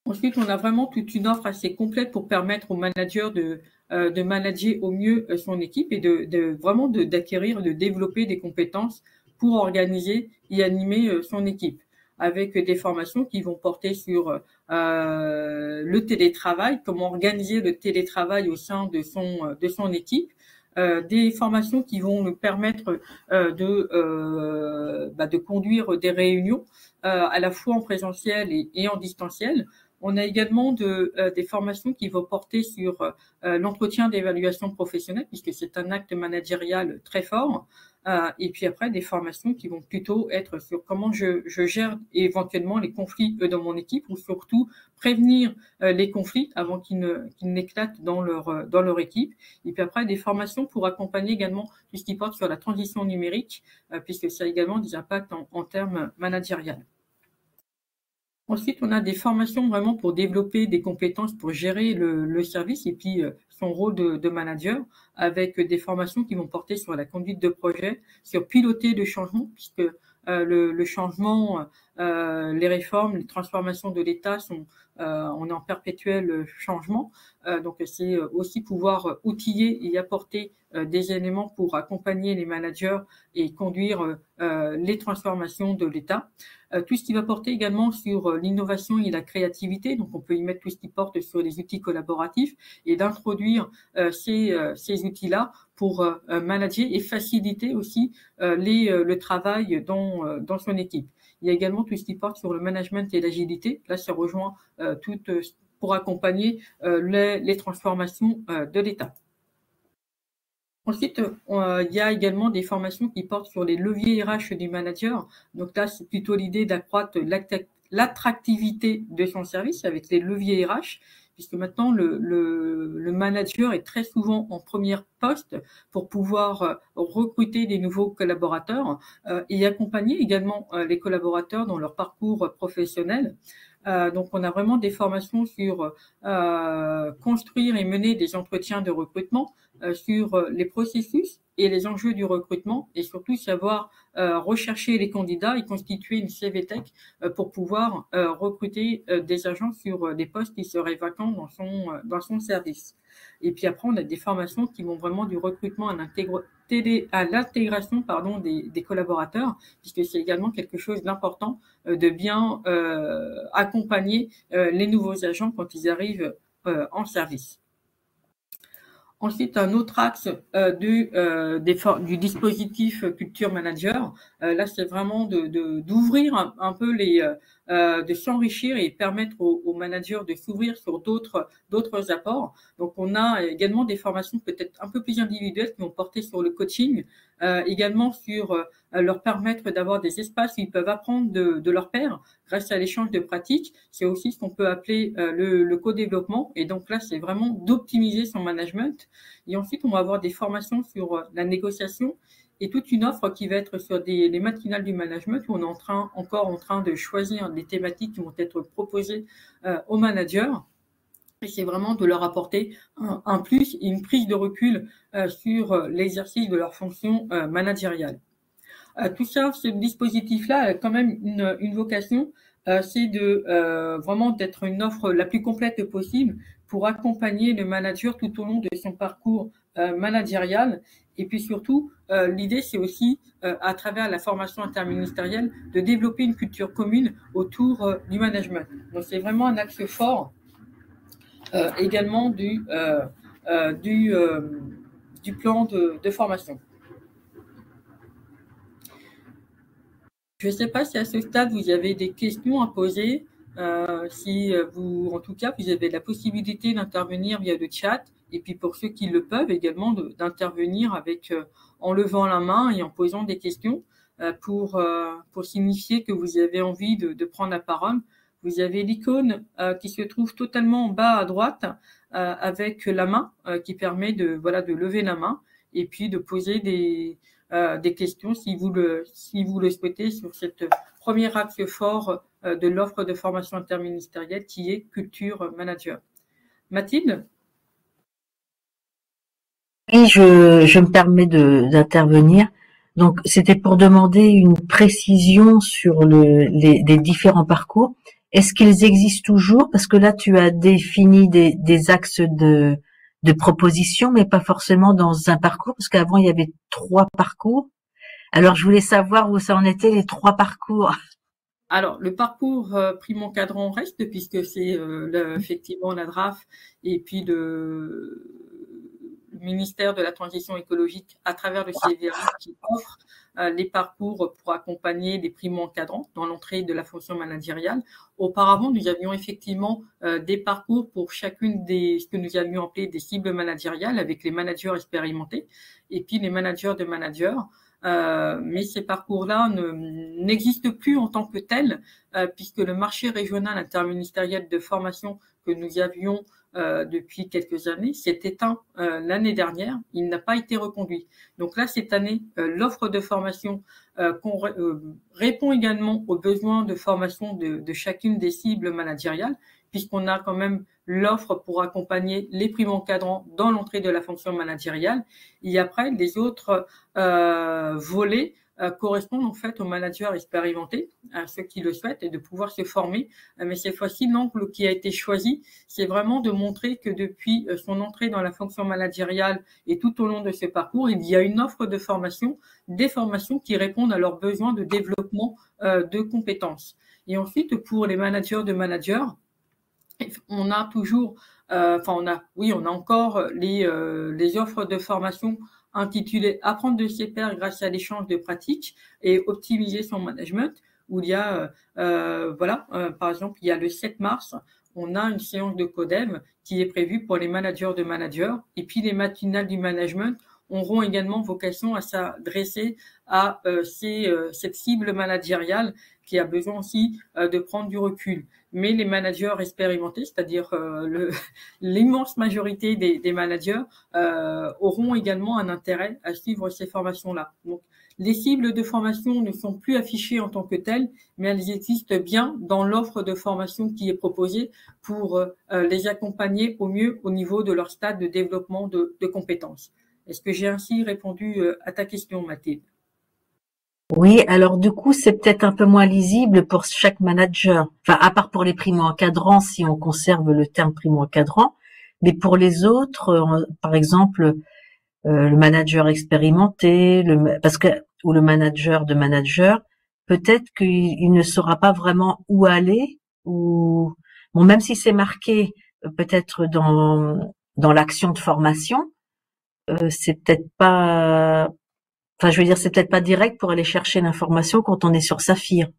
Ensuite, on a vraiment toute une offre assez complète pour permettre aux managers de manager au mieux son équipe et d'acquérir, de développer des compétences pour organiser et animer son équipe. avec des formations qui vont porter sur le télétravail, comment organiser le télétravail au sein de son équipe, des formations qui vont nous permettre de conduire des réunions à la fois en présentiel et en distanciel. On a également des formations qui vont porter sur l'entretien d'évaluation professionnelle, puisque c'est un acte managérial très fort. Et puis après, des formations qui vont plutôt être sur comment je gère éventuellement les conflits dans mon équipe, ou surtout prévenir les conflits avant qu'ils n'éclatent dans leur équipe. Et puis après, des formations pour accompagner également tout ce qui porte sur la transition numérique, puisque ça a également des impacts en termes managériels. Ensuite, on a des formations vraiment pour développer des compétences pour gérer le service et puis son rôle de manager, avec des formations qui vont porter sur la conduite de projet, sur piloter le changement, puisque le changement, les réformes, les transformations de l'État on est en perpétuel changement. Donc c'est aussi pouvoir outiller et apporter des éléments pour accompagner les managers et conduire les transformations de l'État. Tout ce qui va porter également sur l'innovation et la créativité, donc on peut y mettre tout ce qui porte sur les outils collaboratifs et d'introduire ces outils-là pour manager et faciliter aussi le travail dans son équipe. Il y a également tout ce qui porte sur le management et l'agilité. Là, ça rejoint pour accompagner les transformations de l'État. Ensuite, il y a également des formations qui portent sur les leviers RH du manager. Donc là, c'est plutôt l'idée d'accroître l'attractivité de son service avec les leviers RH, puisque maintenant le manager est très souvent en premier poste pour pouvoir recruter des nouveaux collaborateurs et accompagner également les collaborateurs dans leur parcours professionnel. Donc, on a vraiment des formations sur construire et mener des entretiens de recrutement, sur les processus et les enjeux du recrutement, et surtout savoir rechercher les candidats et constituer une CVTech pour pouvoir recruter des agents sur des postes qui seraient vacants dans son service. Et puis après, on a des formations qui vont vraiment du recrutement à l'intégration des collaborateurs, puisque c'est également quelque chose d'important de bien accompagner les nouveaux agents quand ils arrivent en service. Ensuite, un autre axe du dispositif Culture Manager, là, c'est vraiment d'ouvrir un peu de s'enrichir et permettre aux managers de s'ouvrir sur d'autres apports. Donc, on a également des formations peut-être un peu plus individuelles qui vont porter sur le coaching, également sur leur permettre d'avoir des espaces où ils peuvent apprendre de leurs pairs grâce à l'échange de pratiques. C'est aussi ce qu'on peut appeler le co-développement. Et donc là, c'est vraiment d'optimiser son management. Et ensuite, on va avoir des formations sur la négociation et toute une offre qui va être sur les matinales du management où on est encore en train de choisir des thématiques qui vont être proposées aux managers. Et c'est vraiment de leur apporter un plus et une prise de recul sur l'exercice de leur fonction managériale. Tout ça, ce dispositif-là a quand même une vocation, c'est vraiment d'être une offre la plus complète possible pour accompagner le manager tout au long de son parcours managérial. Et puis surtout, l'idée, c'est aussi, à travers la formation interministérielle, de développer une culture commune autour du management. Donc, c'est vraiment un axe fort également du plan de formation. Je ne sais pas si à ce stade, vous avez des questions à poser. Si en tout cas, vous avez la possibilité d'intervenir via le chat. Et puis pour ceux qui le peuvent également, d'intervenir en levant la main et en posant des questions pour signifier que vous avez envie de prendre la parole. Vous avez l'icône qui se trouve totalement en bas à droite avec la main qui permet de lever la main et puis de poser des questions si vous le souhaitez sur cette première axe fort de l'offre de formation interministérielle qui est Culture Manager. Mathilde ? Oui, je me permets d'intervenir. Donc, c'était pour demander une précision sur les différents parcours. Est-ce qu'ils existent toujours? Parce que là, tu as défini des axes de proposition, mais pas forcément dans un parcours, parce qu'avant, il y avait 3 parcours. Alors, je voulais savoir où ça en était, les 3 parcours. Alors, le parcours primo-encadrant reste, puisque c'est effectivement la DRAF et puis le ministère de la Transition écologique à travers le CVRI qui offre les parcours pour accompagner les primo-encadrants dans l'entrée de la fonction managériale. Auparavant, nous avions effectivement des parcours pour chacune ce que nous avions appelé des cibles managériales avec les managers expérimentés et puis les managers de managers. Mais ces parcours-là n'existent plus en tant que tels, puisque le marché régional interministériel de formation que nous avions depuis quelques années s'est éteint l'année dernière. Il n'a pas été reconduit. Donc là, cette année, l'offre de formation répond également aux besoins de formation de chacune des cibles managériales, puisqu'on a quand même l'offre pour accompagner les primo-encadrants dans l'entrée de la fonction managériale. Et après, les autres volets correspondent en fait aux managers expérimentés, à ceux qui le souhaitent, et de pouvoir se former. Mais cette fois-ci, l'angle qui a été choisi, c'est vraiment de montrer que depuis son entrée dans la fonction managériale et tout au long de ce parcours, il y a une offre de formation, des formations qui répondent à leurs besoins de développement de compétences. Et ensuite, pour les managers de managers, on a toujours, on a encore les offres de formation intitulées Apprendre de ses pairs grâce à l'échange de pratiques et optimiser son management, où il y a, par exemple, il y a le 7 mars, on a une séance de Codev qui est prévue pour les managers de managers, et puis les matinales du management auront également vocation à s'adresser à cette cible managériale qui a besoin aussi de prendre du recul. Mais les managers expérimentés, c'est-à-dire l'immense majorité des managers, auront également un intérêt à suivre ces formations-là. Donc, les cibles de formation ne sont plus affichées en tant que telles, mais elles existent bien dans l'offre de formation qui est proposée pour les accompagner au mieux au niveau de leur stade de développement de compétences. Est-ce que j'ai ainsi répondu à ta question, Mathilde? Oui, alors du coup, c'est peut-être un peu moins lisible pour chaque manager. Enfin, à part pour les primo-encadrants, si on conserve le terme primo-encadrant, mais pour les autres, par exemple, le manager expérimenté, ou le manager de manager, peut-être qu'il ne saura pas vraiment où aller, ou bon, même si c'est marqué peut-être dans l'action de formation, c'est peut-être pas. Enfin, je veux dire, c'est peut-être pas direct pour aller chercher l'information quand on est sur Saphir.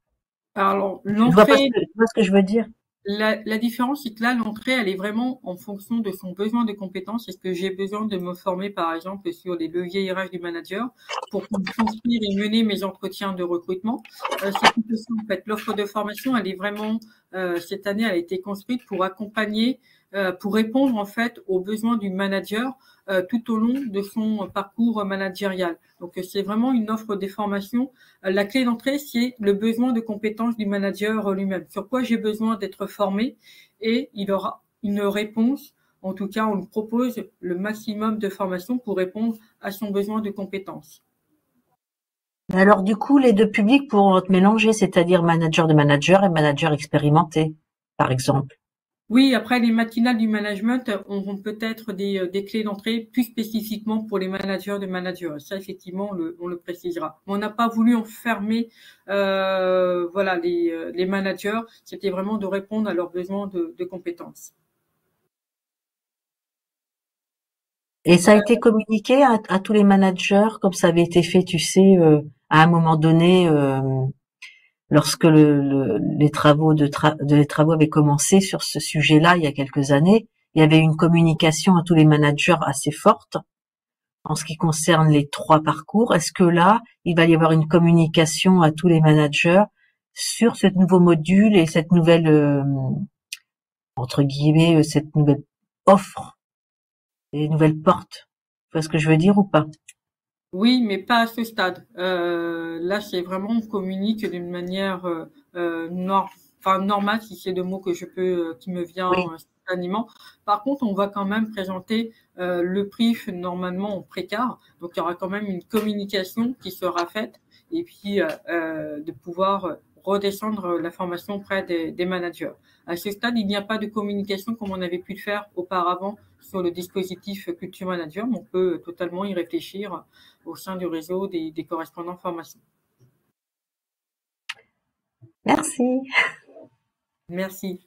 Alors, Tu vois ce que je veux dire? La différence, c'est que là, l'entrée, elle est vraiment en fonction de son besoin de compétences. Est-ce que j'ai besoin de me former, par exemple, sur les leviers RH du manager pour construire et mener mes entretiens de recrutement? C'est tout ça, en fait. L'offre de formation, elle est vraiment, cette année, elle a été construite pour accompagner, pour répondre, en fait, aux besoins du manager tout au long de son parcours managérial. Donc, c'est vraiment une offre des formations. La clé d'entrée, c'est le besoin de compétences du manager lui-même. Sur quoi j'ai besoin d'être formé, et il aura une réponse. En tout cas, on lui propose le maximum de formation pour répondre à son besoin de compétences. Alors, du coup, les deux publics pourront être mélangés, c'est-à-dire manager de manager et manager expérimenté, par exemple. Oui, après, les matinales du management auront peut-être des clés d'entrée plus spécifiquement pour les managers de managers. Ça, effectivement, on le précisera. Mais on n'a pas voulu enfermer les managers. C'était vraiment de répondre à leurs besoins de compétences. Et ça a été communiqué à tous les managers, comme ça avait été fait, tu sais, à un moment donné, lorsque les travaux les travaux avaient commencé sur ce sujet-là il y a quelques années, il y avait une communication à tous les managers assez forte en ce qui concerne les 3 parcours. Est-ce que là, il va y avoir une communication à tous les managers sur ce nouveau module et cette nouvelle, entre guillemets, cette nouvelle offre et nouvelle porte? Tu vois ce que je veux dire ou pas? Oui, mais pas à ce stade. Là, c'est vraiment, on communique d'une manière normale, si c'est le mot que qui me vient spontanément. Par contre, on va quand même présenter le brief normalement en précar. Donc, il y aura quand même une communication qui sera faite, et puis de pouvoir redescendre la formation auprès des managers. À ce stade, il n'y a pas de communication comme on avait pu le faire auparavant sur le dispositif Culture Manager, mais on peut totalement y réfléchir au sein du réseau des correspondants formation. Merci. Merci.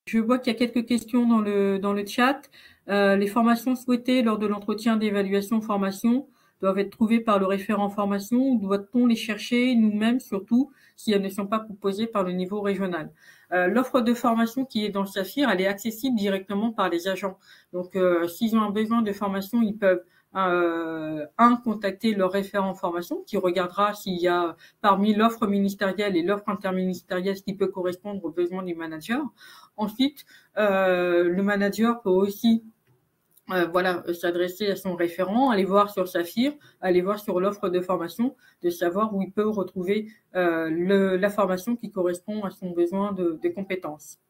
Je vois qu'il y a quelques questions dans le chat. Les formations souhaitées lors de l'entretien d'évaluation formation doivent être trouvées par le référent formation ou doit-on les chercher nous-mêmes, surtout si elles ne sont pas proposées par le niveau régional? L'offre de formation qui est dans le Saphir, elle est accessible directement par les agents. Donc, s'ils ont un besoin de formation, ils peuvent contacter leur référent formation qui regardera s'il y a parmi l'offre ministérielle et l'offre interministérielle ce qui peut correspondre aux besoins du manager. Ensuite, le manager peut aussi s'adresser à son référent, aller voir sur Saphir, aller voir sur l'offre de formation, de savoir où il peut retrouver la formation qui correspond à son besoin de compétences.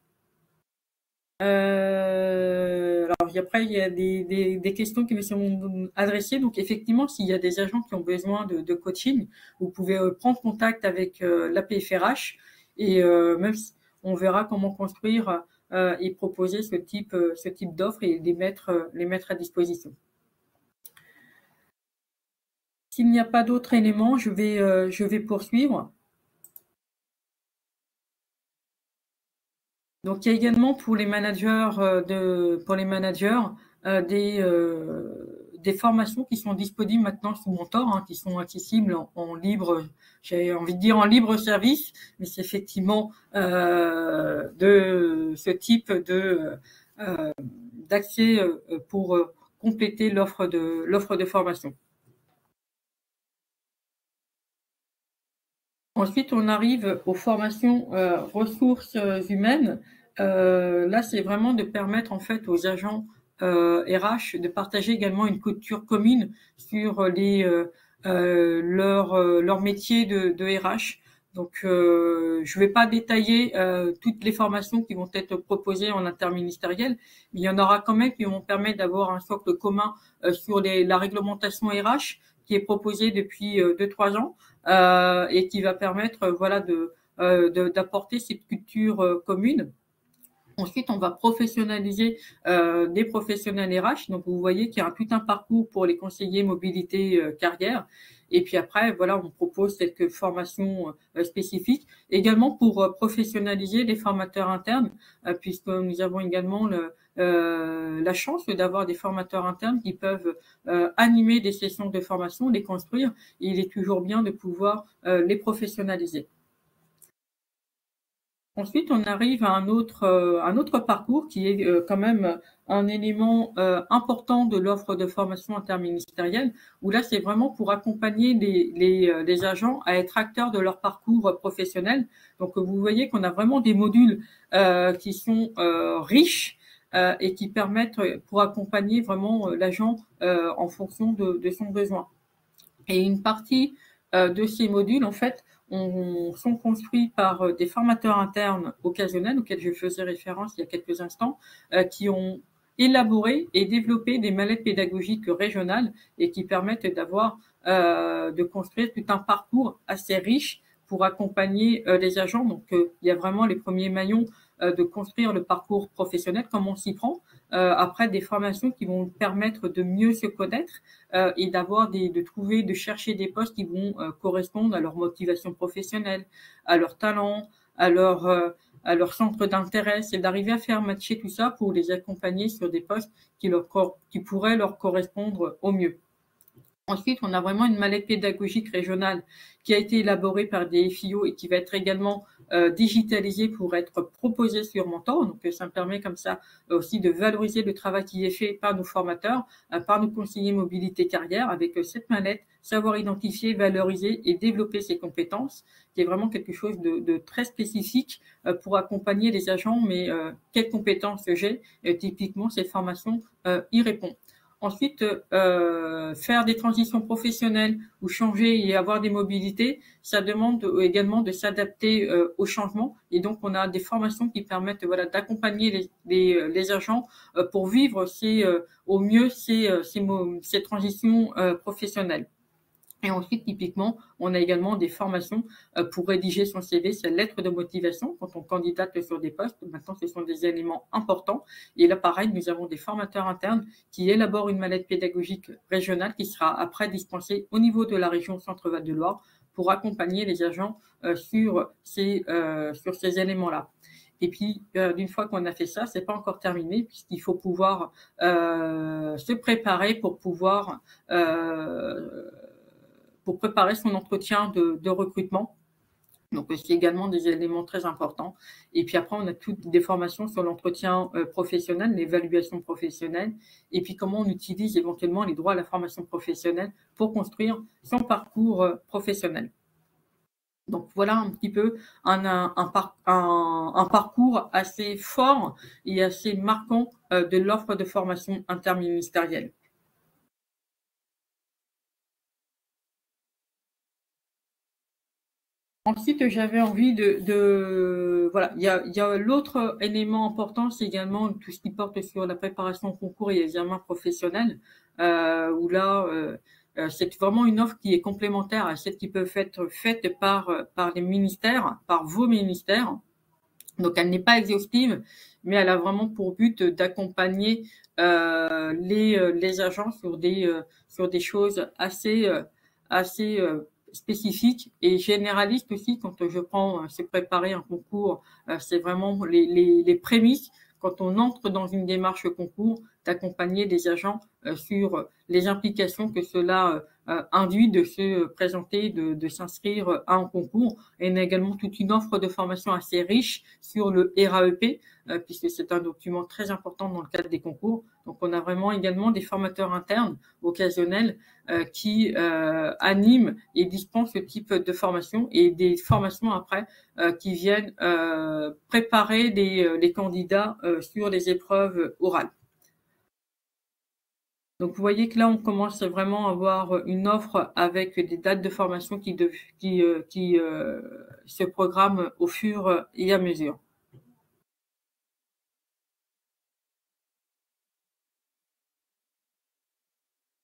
Alors après, il y a des questions qui me sont adressées. Donc effectivement, s'il y a des agents qui ont besoin de coaching, vous pouvez prendre contact avec l'APFRH et même si on verra comment construire et proposer ce type d'offres et les mettre à disposition. S'il n'y a pas d'autres éléments, je vais poursuivre. Donc, il y a également pour les managers des formations qui sont disponibles maintenant sous Mentor, qui sont accessibles en libre, j'ai envie de dire en libre service, mais c'est effectivement de ce type d'accès pour compléter l'offre de formation. Ensuite, on arrive aux formations ressources humaines. Là, c'est vraiment de permettre en fait aux agents RH de partager également une culture commune sur leur métier de RH. Donc, je vais pas détailler toutes les formations qui vont être proposées en interministériel, mais il y en aura quand même qui vont permettre d'avoir un socle commun sur la réglementation RH qui est proposée depuis 2-3 ans. Et qui va permettre d'apporter cette culture commune. Ensuite, on va professionnaliser des professionnels RH. Donc, vous voyez qu'il y a tout un parcours pour les conseillers mobilité carrière. Et puis après, on propose quelques formations spécifiques. Également pour professionnaliser les formateurs internes, puisque nous avons également la chance d'avoir des formateurs internes qui peuvent animer des sessions de formation, les construire. Et il est toujours bien de pouvoir les professionnaliser. Ensuite, on arrive à un autre parcours qui est quand même un élément important de l'offre de formation interministérielle, où là, c'est vraiment pour accompagner les agents à être acteurs de leur parcours professionnel. Donc, vous voyez qu'on a vraiment des modules qui sont riches et qui permettent pour accompagner vraiment l'agent en fonction de son besoin. Et une partie de ces modules, en fait, sont construits par des formateurs internes occasionnels auxquels je faisais référence il y a quelques instants, qui ont élaboré et développé des mallettes pédagogiques régionales et qui permettent de construire tout un parcours assez riche pour accompagner les agents. Donc, il y a vraiment les premiers maillons de construire le parcours professionnel, comment on s'y prend. Après, des formations qui vont permettre de mieux se connaître et de chercher des postes qui vont correspondre à leur motivation professionnelle, à leur talent, à leur centre d'intérêt, c'est d'arriver à faire matcher tout ça pour les accompagner sur des postes qui pourraient leur correspondre au mieux. Ensuite, on a vraiment une mallette pédagogique régionale qui a été élaborée par des FIO et qui va être également digitalisée pour être proposée sur Mentor. Donc, ça me permet comme ça aussi de valoriser le travail qui est fait par nos formateurs, par nos conseillers mobilité carrière, avec cette mallette, savoir identifier, valoriser et développer ses compétences, qui est vraiment quelque chose de très spécifique pour accompagner les agents. Mais quelles compétences j'ai? Typiquement, cette formation y répond. Ensuite, faire des transitions professionnelles ou changer et avoir des mobilités, ça demande également de s'adapter au changement. Et donc, on a des formations qui permettent d'accompagner les agents pour vivre au mieux ces transitions professionnelles. Et ensuite, typiquement, on a également des formations pour rédiger son CV, sa lettre de motivation quand on candidate sur des postes. Maintenant, ce sont des éléments importants. Et là, pareil, nous avons des formateurs internes qui élaborent une mallette pédagogique régionale qui sera après dispensée au niveau de la région Centre-Val de Loire pour accompagner les agents sur ces éléments-là. Et puis, d'une fois qu'on a fait ça, c'est pas encore terminé, puisqu'il faut pouvoir se préparer pour préparer son entretien de recrutement. Donc, c'est également des éléments très importants. Et puis après, on a toutes des formations sur l'entretien professionnel, l'évaluation professionnelle, et puis comment on utilise éventuellement les droits à la formation professionnelle pour construire son parcours professionnel. Donc voilà un petit peu un parcours assez fort et assez marquant de l'offre de formation interministérielle. Ensuite, j'avais envie voilà, il y a l'autre élément important, c'est également tout ce qui porte sur la préparation au concours et examen professionnel, où là, c'est vraiment une offre qui est complémentaire à celle qui peut être faite par les ministères, par vos ministères. Donc, elle n'est pas exhaustive, mais elle a vraiment pour but d'accompagner les agents sur des choses assez spécifique et généraliste aussi. Quand je prends c'est préparer un concours, c'est vraiment les prémices quand on entre dans une démarche concours, d'accompagner des agents sur les implications que cela induit de se présenter, de s'inscrire à un concours. Et on a également toute une offre de formation assez riche sur le RAEP, puisque c'est un document très important dans le cadre des concours. Donc, on a vraiment également des formateurs internes occasionnels qui animent et dispensent ce type de formation et des formations après qui viennent préparer les candidats sur les épreuves orales. Donc, vous voyez que là, on commence vraiment à avoir une offre avec des dates de formation qui se programment au fur et à mesure.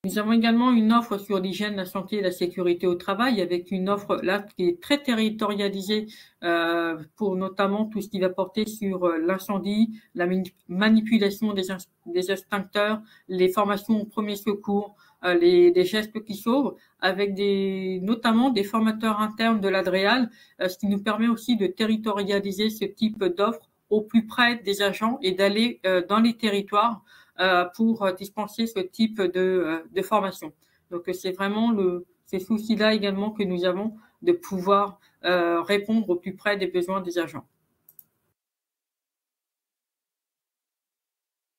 Nous avons également une offre sur l'hygiène, la santé et la sécurité au travail, avec une offre là qui est très territorialisée pour notamment tout ce qui va porter sur l'incendie, la manipulation des extincteurs, les formations au premier secours, les gestes qui sauvent, avec notamment des formateurs internes de l'ADREAL, ce qui nous permet aussi de territorialiser ce type d'offre au plus près des agents et d'aller dans les territoires pour dispenser ce type de formation. Donc, c'est vraiment ce souci-là également que nous avons de pouvoir répondre au plus près des besoins des agents.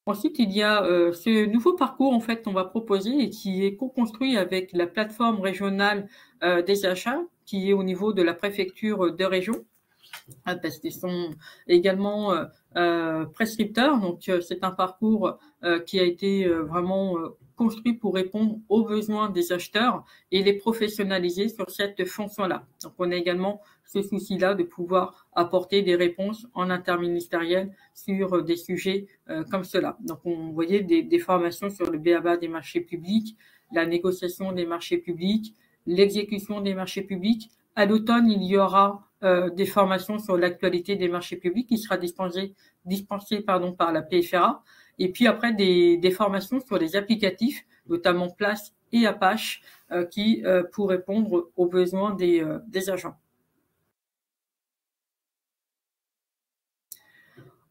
Ensuite, il y a ce nouveau parcours en fait qu'on va proposer et qui est co-construit avec la plateforme régionale des achats qui est au niveau de la préfecture de région. Parce qu'ils sont également prescripteurs. Donc, c'est un parcours qui a été vraiment construit pour répondre aux besoins des acheteurs et les professionnaliser sur cette fonction-là. Donc, on a également ce souci-là de pouvoir apporter des réponses en interministériel sur des sujets comme cela. Donc, on voyait des formations sur le b.a.-ba des marchés publics, la négociation des marchés publics, l'exécution des marchés publics. À l'automne, il y aura des formations sur l'actualité des marchés publics qui sera dispensée par la PFRA. Et puis après, des formations sur les applicatifs, notamment Place et Apache, pour répondre aux besoins des agents.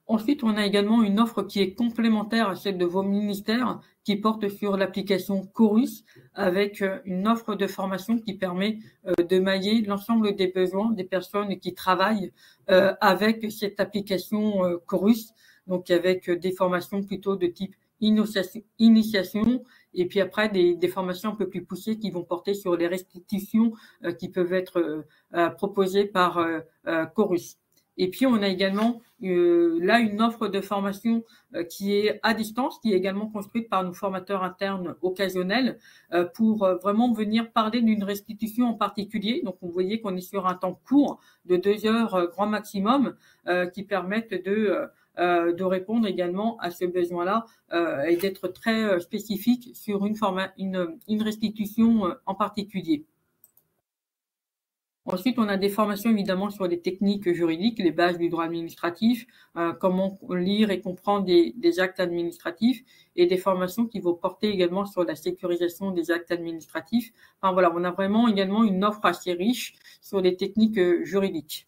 Ensuite, on a également une offre qui est complémentaire à celle de vos ministères, qui porte sur l'application Chorus, avec une offre de formation qui permet de mailler l'ensemble des besoins des personnes qui travaillent avec cette application Chorus, donc avec des formations plutôt de type initiation, et puis après des formations un peu plus poussées qui vont porter sur les restitutions qui peuvent être proposées par Chorus. Et puis, on a également là une offre de formation qui est à distance, qui est également construite par nos formateurs internes occasionnels pour vraiment venir parler d'une restitution en particulier. Donc, vous voyez qu'on est sur un temps court de 2 heures grand maximum qui permettent de répondre également à ce besoin-là et d'être très spécifique sur une restitution en particulier. Ensuite, on a des formations évidemment sur les techniques juridiques, les bases du droit administratif, comment lire et comprendre des actes administratifs, et des formations qui vont porter également sur la sécurisation des actes administratifs. Enfin voilà, on a vraiment également une offre assez riche sur les techniques juridiques.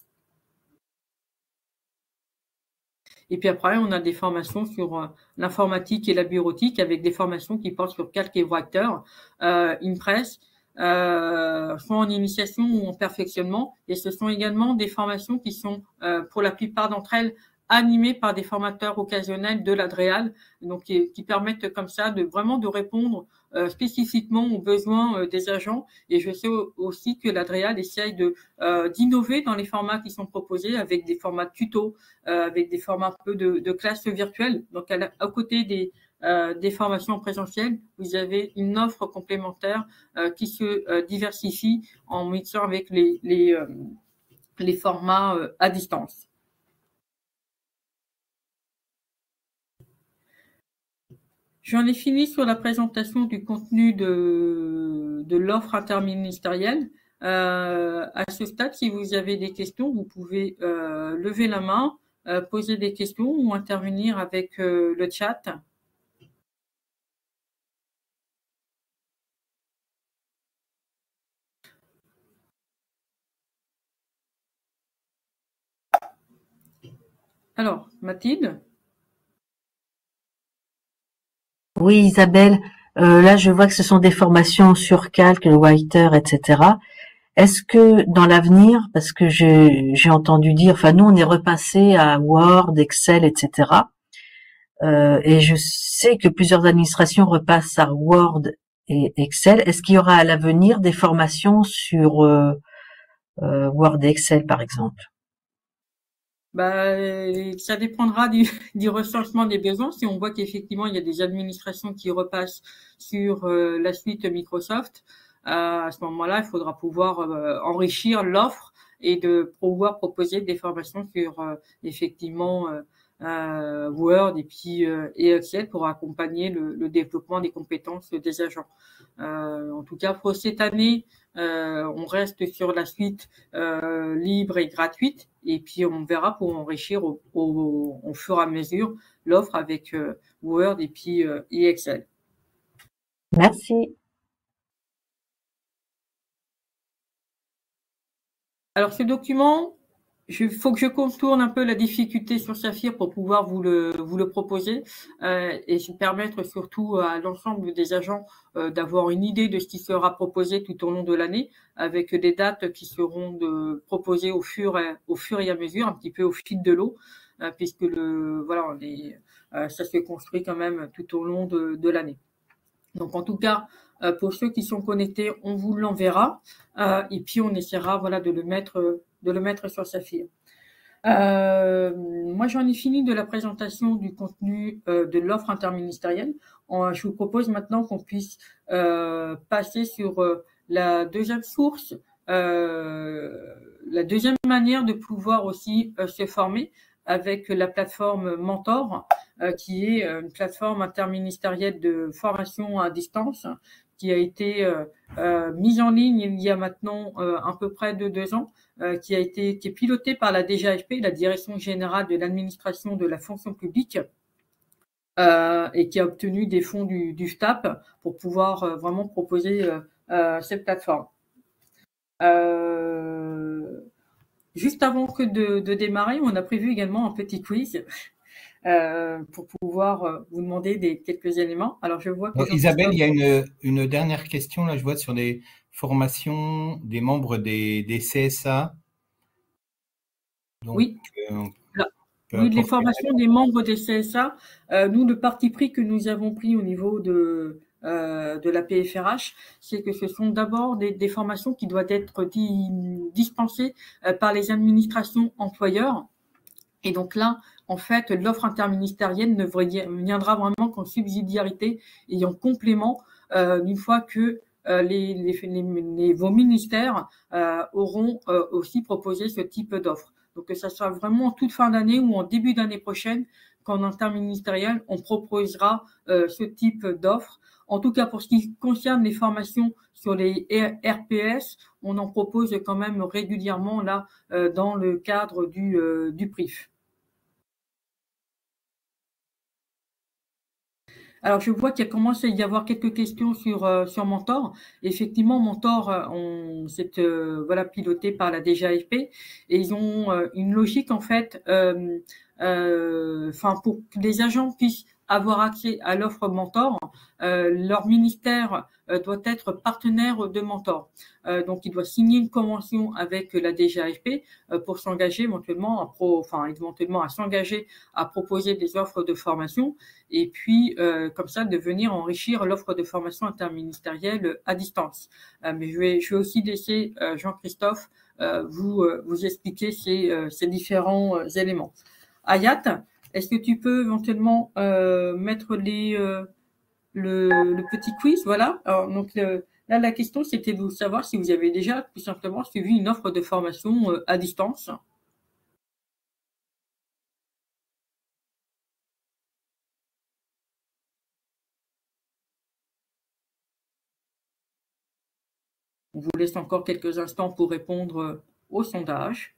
Et puis après, on a des formations sur l'informatique et la bureautique, avec des formations qui portent sur Calc et Writer, Impress, soit en initiation ou en perfectionnement. Et ce sont également des formations qui sont, pour la plupart d'entre elles, animées par des formateurs occasionnels de l'Adréal, donc qui permettent comme ça de vraiment de répondre spécifiquement aux besoins des agents. Et je sais aussi que l'Adréal essaye d'innover dans les formats qui sont proposés, avec des formats tuto, avec des formats un peu de classe virtuelle. Donc à côté des formations en présentiel, vous avez une offre complémentaire qui se diversifie en mixant avec les formats à distance. J'en ai fini sur la présentation du contenu de l'offre interministérielle. À ce stade, si vous avez des questions, vous pouvez lever la main, poser des questions ou intervenir avec le chat. Alors, Mathilde? Oui, Isabelle, là je vois que ce sont des formations sur Calc, le Writer, etc. Est-ce que dans l'avenir, parce que j'ai entendu dire, enfin nous on est repassé à Word, Excel, etc. Et je sais que plusieurs administrations repassent à Word et Excel. Est-ce qu'il y aura à l'avenir des formations sur Word et Excel par exemple? Ça dépendra du recensement des besoins. Si on voit qu'effectivement il y a des administrations qui repassent sur la suite Microsoft, à ce moment-là, il faudra pouvoir enrichir l'offre et de pouvoir proposer des formations sur effectivement Word et Excel pour accompagner le développement des compétences des agents. En tout cas, pour cette année, on reste sur la suite libre et gratuite, et puis on verra pour enrichir au fur et à mesure l'offre avec Word et Excel. Merci. Alors ce document, faut que je contourne un peu la difficulté sur Saphir pour pouvoir vous le proposer et permettre surtout à l'ensemble des agents d'avoir une idée de ce qui sera proposé tout au long de l'année, avec des dates qui seront proposées au fur et à mesure, un petit peu au fil de l'eau, puisque ça se construit quand même tout au long de l'année. Donc en tout cas, pour ceux qui sont connectés, on vous l'enverra et puis on essaiera de le mettre sur Saphir. Moi, j'en ai fini de la présentation du contenu de l'offre interministérielle. Je vous propose maintenant qu'on puisse passer sur la deuxième source, la deuxième manière de pouvoir aussi se former, avec la plateforme Mentor, qui est une plateforme interministérielle de formation à distance, qui a été mise en ligne il y a maintenant à peu près 2 ans, qui est pilotée par la DGAFP, la Direction générale de l'administration de la fonction publique, et qui a obtenu des fonds du STAP pour pouvoir vraiment proposer cette plateforme. Juste avant de démarrer, on a prévu également un petit quiz pour pouvoir vous demander quelques éléments. Alors, je vois que Isabelle, il y a une dernière question, là, je vois, sur les formations des membres des CSA. Donc, oui. Oui, les formations des membres des CSA. Nous, le parti pris que nous avons pris au niveau de la PFRH, c'est que ce sont d'abord des formations qui doivent être dispensées par les administrations employeurs. Et donc là, en fait, l'offre interministérielle ne viendra vraiment qu'en subsidiarité et en complément une fois que vos ministères auront aussi proposé ce type d'offre. Donc que ça sera vraiment en toute fin d'année ou en début d'année prochaine qu'en interministériel, on proposera ce type d'offre. En tout cas, pour ce qui concerne les formations sur les RPS, on en propose quand même régulièrement là dans le cadre du PRIF. Alors, je vois qu'il commence à y avoir quelques questions sur Mentor. Effectivement, Mentor, c'est voilà, piloté par la DGAFP et ils ont une logique en fait, pour que les agents puissent avoir accès à l'offre Mentor, leur ministère doit être partenaire de Mentor. Donc, il doit signer une convention avec la DGAFP pour s'engager éventuellement à s'engager à proposer des offres de formation et puis comme ça de venir enrichir l'offre de formation interministérielle à distance. Mais je vais aussi laisser Jean-Christophe vous expliquer ces différents éléments. Hayat, est-ce que tu peux éventuellement mettre le petit quiz? Voilà. Alors, donc là, la question, c'était de savoir si vous avez déjà tout simplement suivi une offre de formation à distance. On vous laisse encore quelques instants pour répondre au sondage.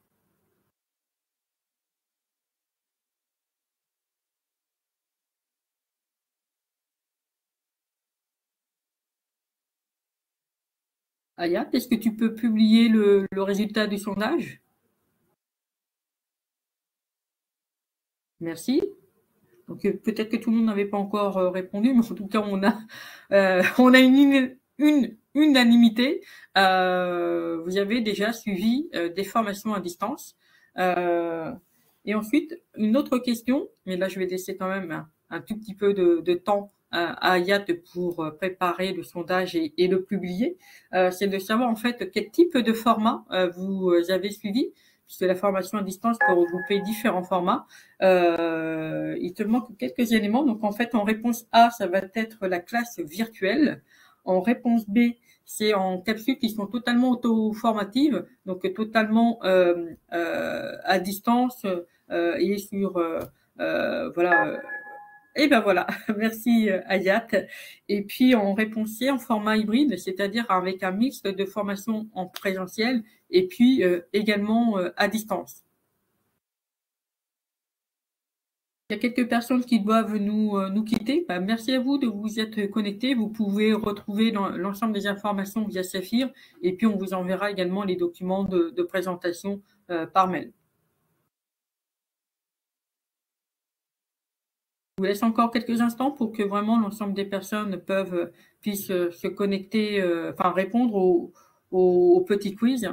Hayat, est-ce que tu peux publier le résultat du sondage? Merci. Donc peut-être que tout le monde n'avait pas encore répondu, mais en tout cas on a une unanimité. Vous avez déjà suivi des formations à distance. Et ensuite, une autre question, mais là je vais laisser quand même un tout petit peu de temps à Hayat pour préparer le sondage et le publier. C'est de savoir en fait quel type de format vous avez suivi, puisque la formation à distance peut regrouper différents formats. Il te manque quelques éléments. Donc en fait, en réponse A, ça va être la classe virtuelle. En réponse B, c'est en capsules qui sont totalement auto-formatives, donc totalement à distance et sur voilà. Et ben voilà, merci Hayat. Et puis en réponse C, en format hybride, c'est-à-dire avec un mix de formation en présentiel et puis également à distance. Il y a quelques personnes qui doivent nous quitter. Merci à vous de vous être connectés. Vous pouvez retrouver l'ensemble des informations via Saphir et puis on vous enverra également les documents de présentation par mail. Je vous laisse encore quelques instants pour que vraiment l'ensemble des personnes puissent se connecter, répondre au petit quiz.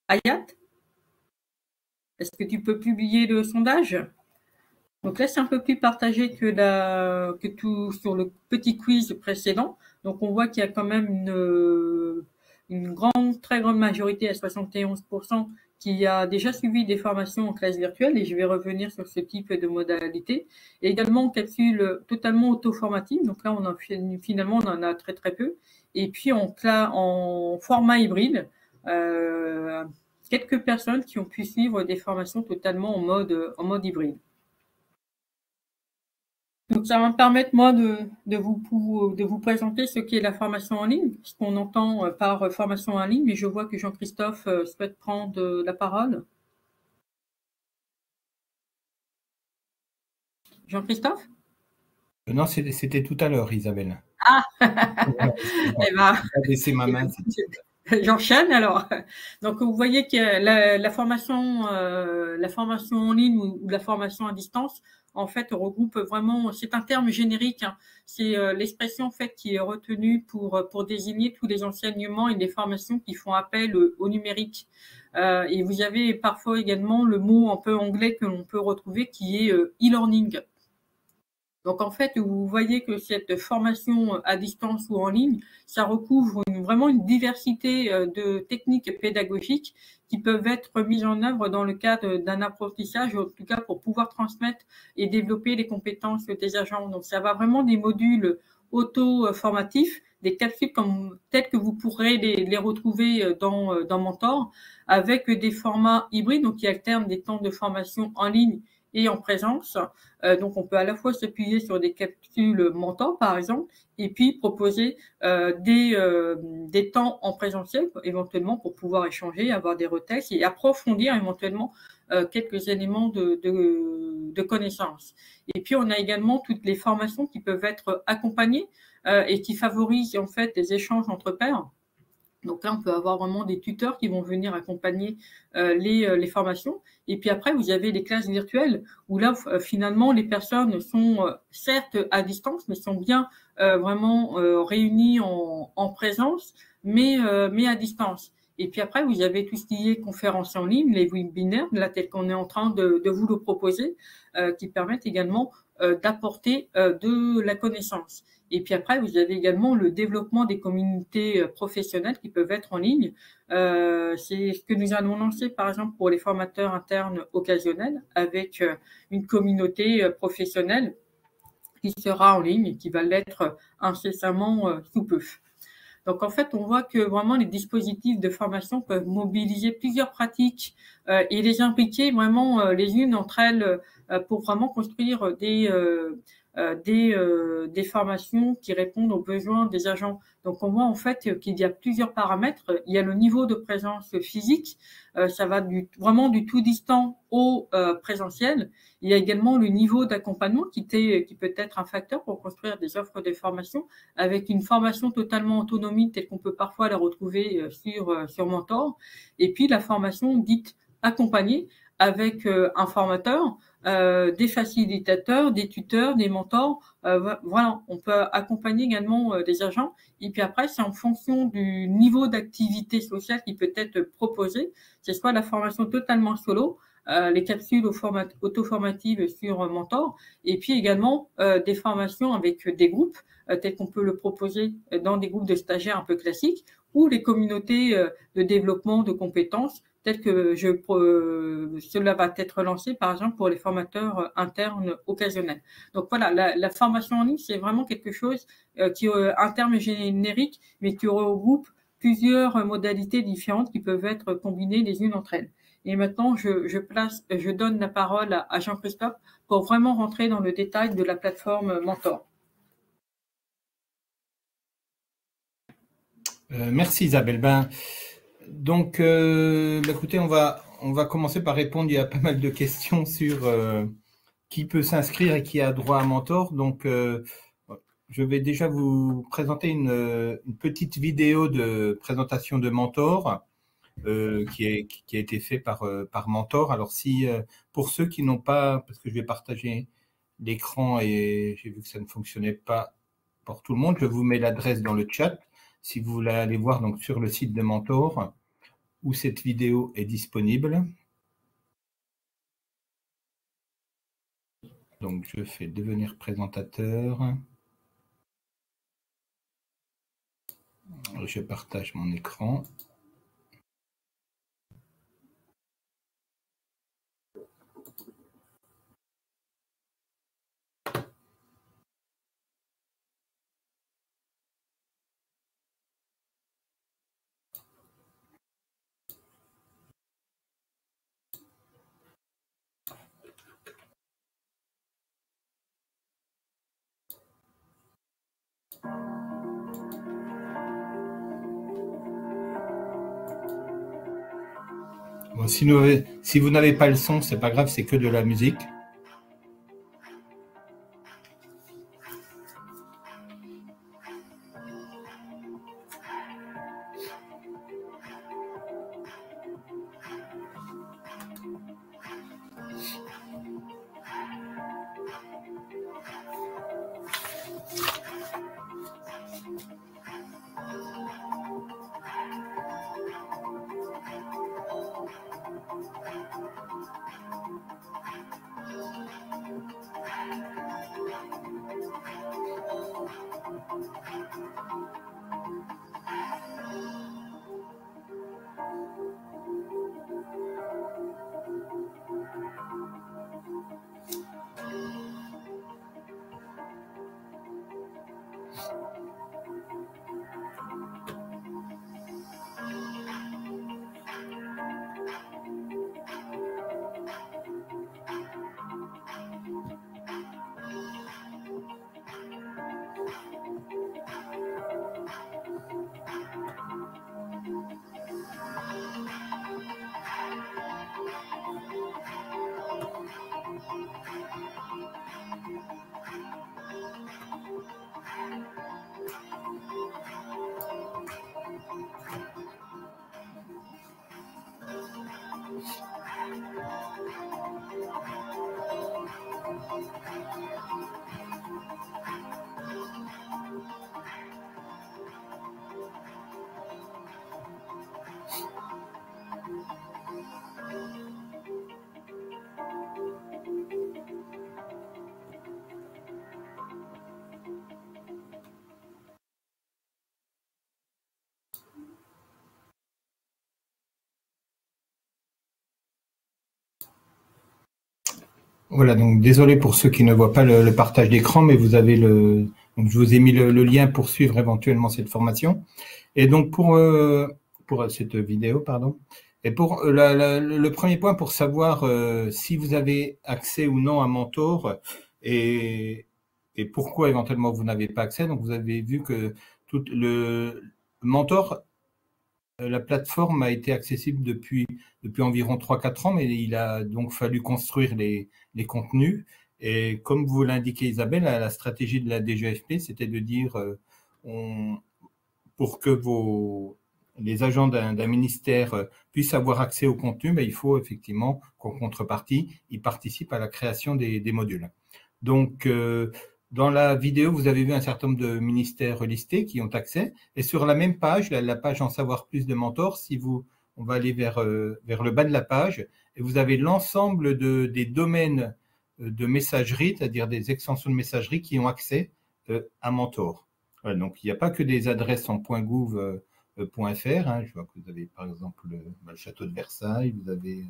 Hayat, est-ce que tu peux publier le sondage? Donc là, c'est un peu plus partagé que tout sur le petit quiz précédent. Donc on voit qu'il y a quand même une très grande majorité à 71% qui a déjà suivi des formations en classe virtuelle et je vais revenir sur ce type de modalité. Et également en capsule totalement auto-formative. Donc là, finalement, on en a très très peu. Et puis en format hybride, quelques personnes qui ont pu suivre des formations totalement en mode hybride. Donc, ça va me permettre, moi, de vous présenter ce qu'est la formation en ligne, ce qu'on entend par formation en ligne, mais je vois que Jean-Christophe souhaite prendre la parole. Jean-Christophe? Non, c'était tout à l'heure, Isabelle. Ah eh ben, baisser ma main. J'enchaîne alors. Donc vous voyez que la formation en ligne ou la formation à distance, en fait, regroupe vraiment. C'est un terme générique. Hein. C'est l'expression en fait qui est retenue pour désigner tous les enseignements et les formations qui font appel au numérique. Et vous avez parfois également le mot un peu anglais que l'on peut retrouver qui est e-learning. Donc en fait, vous voyez que cette formation à distance ou en ligne, ça recouvre vraiment une diversité de techniques pédagogiques qui peuvent être mises en œuvre dans le cadre d'un apprentissage, en tout cas pour pouvoir transmettre et développer les compétences des agents. Donc ça va vraiment des modules auto-formatifs des capsules comme telles que vous pourrez les retrouver dans Mentor, avec des formats hybrides, donc qui alternent des temps de formation en ligne et en présence. Donc, on peut à la fois s'appuyer sur des capsules Mentor, par exemple, et puis proposer des temps en présentiel, éventuellement, pour pouvoir échanger, avoir des retextes et approfondir éventuellement quelques éléments de connaissances. Et puis, on a également toutes les formations qui peuvent être accompagnées et qui favorisent en fait les échanges entre pairs. Donc là, on peut avoir vraiment des tuteurs qui vont venir accompagner les formations. Et puis après, vous avez les classes virtuelles où là, finalement, les personnes sont certes à distance, mais sont bien vraiment réunies en présence, mais à distance. Et puis après, vous avez tout ce qui est conférences en ligne, les webinaires, là, tel qu'on est en train de vous le proposer, qui permettent également d'apporter de la connaissance. Et puis après, vous avez également le développement des communautés professionnelles qui peuvent être en ligne. C'est ce que nous allons lancer, par exemple, pour les formateurs internes occasionnels, avec une communauté professionnelle qui sera en ligne et qui va l'être incessamment sous peu. Donc, en fait, on voit que vraiment les dispositifs de formation peuvent mobiliser plusieurs pratiques et les impliquer vraiment les unes entre elles pour vraiment construire des formations qui répondent aux besoins des agents. Donc, on voit en fait qu'il y a plusieurs paramètres. Il y a le niveau de présence physique, ça va vraiment du tout distant au présentiel. Il y a également le niveau d'accompagnement qui peut être un facteur pour construire des offres de formation avec une formation totalement autonomie telle qu'on peut parfois la retrouver sur Mentor. Et puis, la formation dite accompagnée avec un formateur, des facilitateurs, des tuteurs, des mentors. Voilà, on peut accompagner également des agents. Et puis après, c'est en fonction du niveau d'activité sociale qui peut être proposé. C'est soit la formation totalement solo, les capsules auto-formatives sur Mentor, et puis également des formations avec des groupes, tels qu'on peut le proposer dans des groupes de stagiaires un peu classiques, ou les communautés de développement de compétences, telles que cela va être lancé, par exemple, pour les formateurs internes occasionnels. Donc voilà, la formation en ligne, c'est vraiment quelque chose qui est un terme générique, mais qui regroupe plusieurs modalités différentes qui peuvent être combinées les unes entre elles. Et maintenant, je donne la parole à Jean-Christophe pour vraiment rentrer dans le détail de la plateforme Mentor. Merci Isabelle. Donc, écoutez, on va commencer par répondre. Il y a pas mal de questions sur qui peut s'inscrire et qui a droit à Mentor. Donc, je vais déjà vous présenter une petite vidéo de présentation de Mentor qui a été fait par Mentor. Alors, si pour ceux qui n'ont pas, parce que je vais partager l'écran et j'ai vu que ça ne fonctionnait pas pour tout le monde, je vous mets l'adresse dans le chat. Si vous voulez aller voir donc sur le site de Mentor où cette vidéo est disponible. Donc, je fais devenir présentateur. Je partage mon écran. Bon, si vous n'avez pas le son, c'est pas grave, c'est que de la musique. Voilà, donc désolé pour ceux qui ne voient pas le partage d'écran, mais vous avez donc je vous ai mis le lien pour suivre éventuellement cette formation. Et donc pour cette vidéo, pardon. Et pour le premier point pour savoir si vous avez accès ou non à Mentor et pourquoi éventuellement vous n'avez pas accès. Donc vous avez vu que tout le Mentor, la plateforme a été accessible depuis environ 3-4 ans, mais il a donc fallu construire les contenus. Et comme vous l'indiquez Isabelle, la stratégie de la DGFP, c'était de dire pour que les agents d'un ministère puissent avoir accès au contenu, mais il faut effectivement qu'en contrepartie, ils participent à la création des modules. Donc, dans la vidéo, vous avez vu un certain nombre de ministères listés qui ont accès. Et sur la même page, la page En savoir plus de Mentor, on va aller vers le bas de la page, et vous avez l'ensemble des domaines de messagerie, c'est-à-dire des extensions de messagerie qui ont accès à Mentor. Voilà, donc, il n'y a pas que des adresses en .gouv.fr. Je vois que vous avez par exemple le château de Versailles, vous avez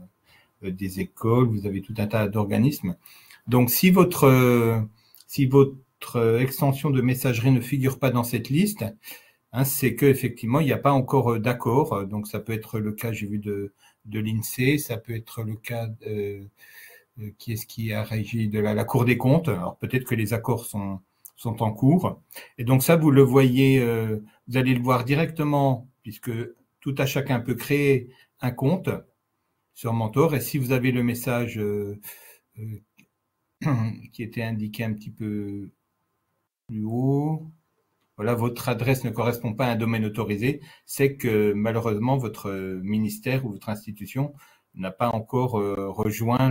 des écoles, vous avez tout un tas d'organismes. Donc, si votre extension de messagerie ne figure pas dans cette liste, c'est qu'effectivement, il n'y a pas encore d'accord. Donc, ça peut être le cas, j'ai vu, de l'INSEE, ça peut être le cas qui est-ce qui a régi de la Cour des comptes. Alors, peut-être que les accords sont en cours. Et donc, ça, vous le voyez, vous allez le voir directement, puisque tout à chacun peut créer un compte sur Mentor. Et si vous avez le message qui était indiqué un petit peu plus haut, voilà, votre adresse ne correspond pas à un domaine autorisé, c'est que malheureusement votre ministère ou votre institution n'a pas encore rejoint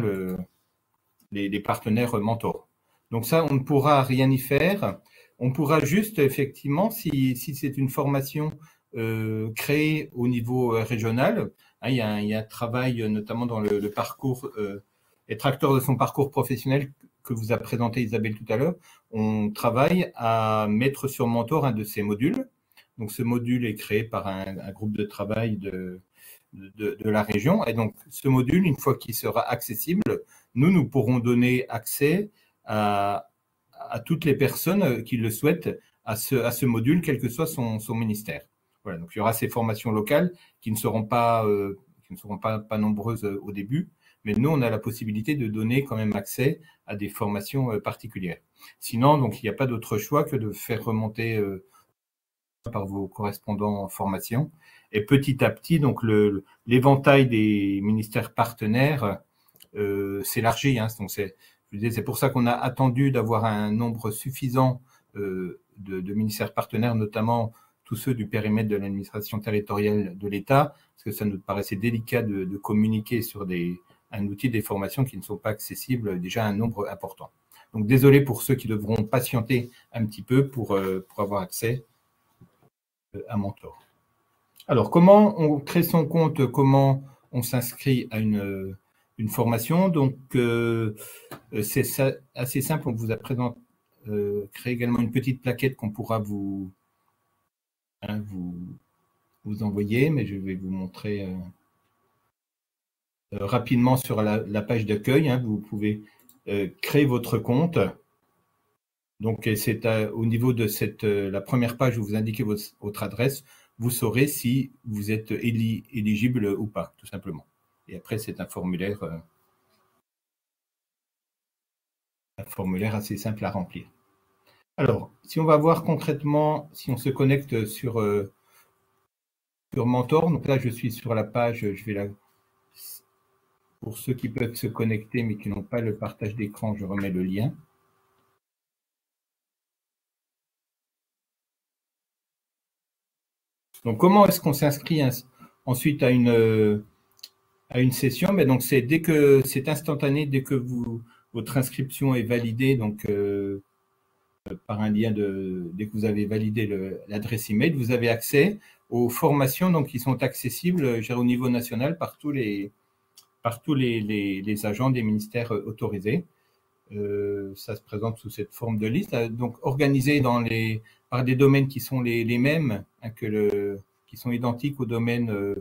les partenaires Mentor. Donc ça, on ne pourra rien y faire. On pourra juste, effectivement, si c'est une formation créée au niveau régional, il y a un travail notamment dans le parcours, être acteur de son parcours professionnel que vous a présenté Isabelle tout à l'heure. On travaille à mettre sur Mentor un de ces modules. Donc ce module est créé par un groupe de travail de la région. Et donc ce module, une fois qu'il sera accessible, nous pourrons donner accès à toutes les personnes qui le souhaitent à ce module, quel que soit son ministère. Voilà, donc il y aura ces formations locales qui ne seront pas nombreuses au début, mais nous, on a la possibilité de donner quand même accès à des formations particulières. Sinon, donc, il n'y a pas d'autre choix que de faire remonter par vos correspondants en formation. Et petit à petit, donc, l'éventail des ministères partenaires s'élargit. Donc, c'est pour ça qu'on a attendu d'avoir un nombre suffisant de ministères partenaires, notamment tous ceux du périmètre de l'administration territoriale de l'État, parce que ça nous paraissait délicat de communiquer sur un outil des formations qui ne sont pas accessibles déjà à un nombre important. Donc, désolé pour ceux qui devront patienter un petit peu pour avoir accès à Mentor. Alors, comment on crée son compte, comment on s'inscrit à une formation? Donc, c'est assez simple. On vous a créé également une petite plaquette qu'on pourra vous envoyer, mais je vais vous montrer rapidement sur la page d'accueil. Vous pouvez créer votre compte. Donc, c'est au niveau de la première page où vous indiquez votre adresse, vous saurez si vous êtes éligible ou pas, tout simplement. Et après, c'est un formulaire assez simple à remplir. Alors, si on va voir concrètement, si on se connecte sur Mentor, donc là, je suis sur la page, je vais pour ceux qui peuvent se connecter mais qui n'ont pas le partage d'écran, je remets le lien. Donc, comment est-ce qu'on s'inscrit ensuite à une session? Mais donc, c'est instantané dès que votre inscription est validée, donc par un lien dès que vous avez validé l'adresse email, vous avez accès aux formations donc qui sont accessibles au niveau national par tous les agents des ministères autorisés. Ça se présente sous cette forme de liste, donc organisé par des domaines qui sont les mêmes qui sont identiques aux domaines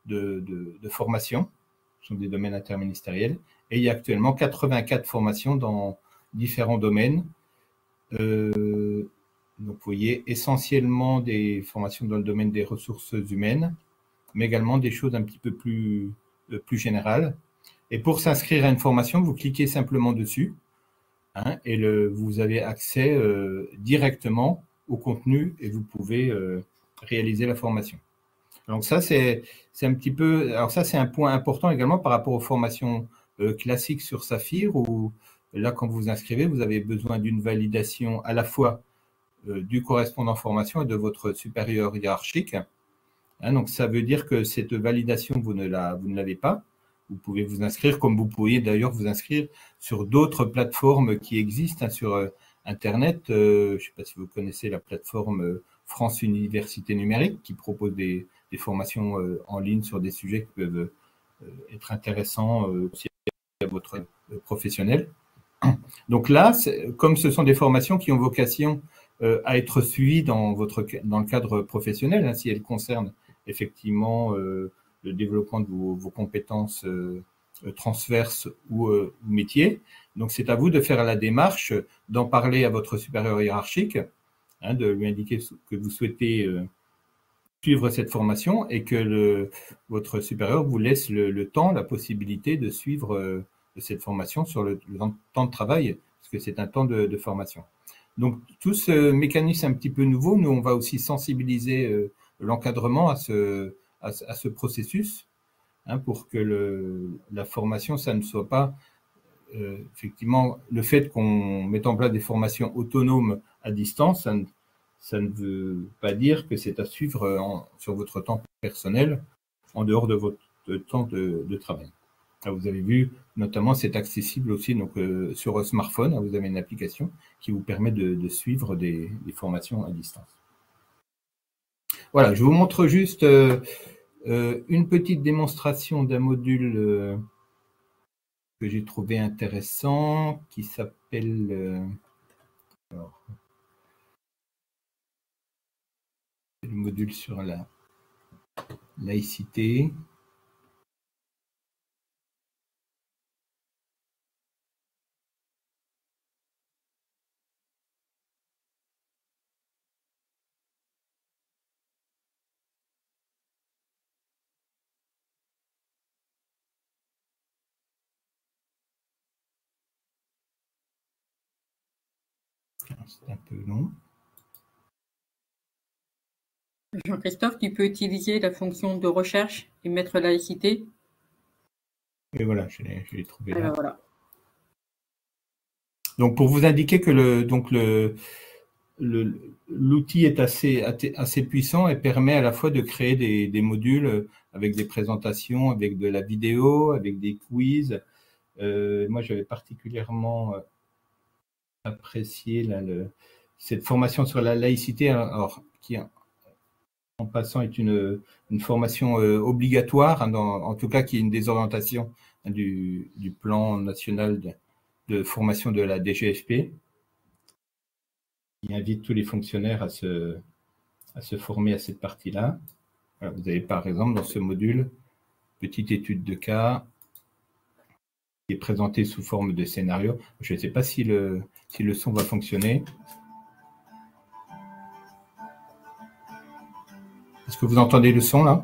de formation. Ce sont des domaines interministériels. Et il y a actuellement 84 formations dans différents domaines. Donc, vous voyez, essentiellement des formations dans le domaine des ressources humaines, mais également des choses un petit peu plus générales. Et pour s'inscrire à une formation, vous cliquez simplement dessus, hein, et vous avez accès directement au contenu et vous pouvez réaliser la formation. Donc ça, c'est un petit peu... Alors ça, c'est un point important également par rapport aux formations classiques sur Saphir, où là, quand vous vous inscrivez, vous avez besoin d'une validation à la fois du correspondant formation et de votre supérieur hiérarchique. Hein, donc ça veut dire que cette validation, vous ne l'avez pas. Vous pouvez vous inscrire, comme vous pourriez d'ailleurs vous inscrire sur d'autres plateformes qui existent, hein, sur Internet. Je ne sais pas si vous connaissez la plateforme France Université Numérique, qui propose des formations en ligne sur des sujets qui peuvent être intéressants aussi à votre professionnel. Donc là, comme ce sont des formations qui ont vocation à être suivies dans le cadre professionnel, hein, si elles concernent effectivement le développement de vos compétences transverses ou métiers. Donc, c'est à vous de faire la démarche, d'en parler à votre supérieur hiérarchique, hein, de lui indiquer que vous souhaitez suivre cette formation et que votre supérieur vous laisse le temps, la possibilité de suivre cette formation sur le temps de travail, parce que c'est un temps de formation. Donc, tout ce mécanisme un petit peu nouveau, nous, on va aussi sensibiliser l'encadrement à ce processus, hein, pour que la formation, ça ne soit pas effectivement le fait qu'on mette en place des formations autonomes à distance, ça ne veut pas dire que c'est à suivre sur votre temps personnel, en dehors de votre temps de travail. Alors, vous avez vu, notamment, c'est accessible aussi donc, sur smartphone. Vous avez une application qui vous permet de suivre des formations à distance. Voilà, je vous montre juste une petite démonstration d'un module que j'ai trouvé intéressant, qui s'appelle... le module sur la laïcité. C'est un peu long. Jean-Christophe, tu peux utiliser la fonction de recherche et mettre laïcité. Et voilà, je l'ai trouvé là. Ben voilà. Donc, pour vous indiquer que l'outil est assez puissant et permet à la fois de créer des modules avec des présentations, avec de la vidéo, avec des quiz. Moi, j'avais particulièrement apprécié là, cette formation sur la laïcité, alors, qui en passant est une formation obligatoire, hein, en tout cas qui est une des orientations, hein, du plan national de formation de la DGFP, qui invite tous les fonctionnaires à se former à cette partie-là. Voilà, vous avez par exemple dans ce module, petite étude de cas, qui est présentée sous forme de scénario. Je ne sais pas si le son va fonctionner. Est-ce que vous entendez le son là?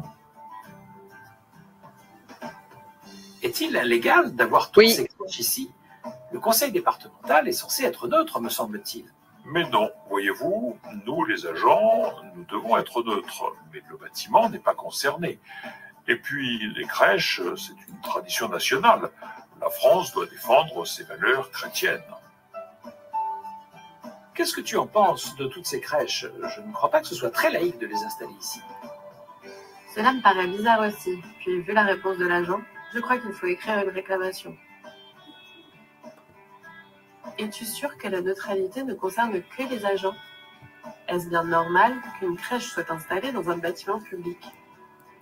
Est-il légal d'avoir toutes ces crèches ici? Le conseil départemental est censé être neutre, me semble-t-il. Mais non, voyez-vous, nous les agents, nous devons être neutres, mais le bâtiment n'est pas concerné. Et puis, les crèches, c'est une tradition nationale. La France doit défendre ses valeurs chrétiennes. Qu'est-ce que tu en penses de toutes ces crèches? Je ne crois pas que ce soit très laïque de les installer ici. Cela me paraît bizarre aussi. Puis, vu la réponse de l'agent, je crois qu'il faut écrire une réclamation. Es-tu sûr que la neutralité ne concerne que les agents? Est-ce bien normal qu'une crèche soit installée dans un bâtiment public?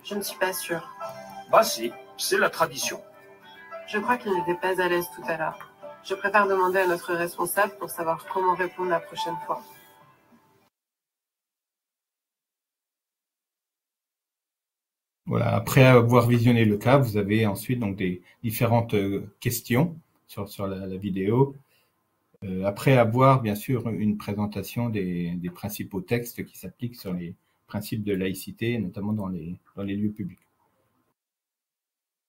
Je ne suis pas sûre. Bah si, c'est la tradition. Je crois qu'il n'était pas à l'aise tout à l'heure. Je préfère demander à notre responsable pour savoir comment répondre la prochaine fois. Voilà. Après avoir visionné le cas, vous avez ensuite donc des différentes questions sur la vidéo. Après avoir, bien sûr, une présentation des principaux textes qui s'appliquent sur les principes de laïcité, notamment dans les lieux publics.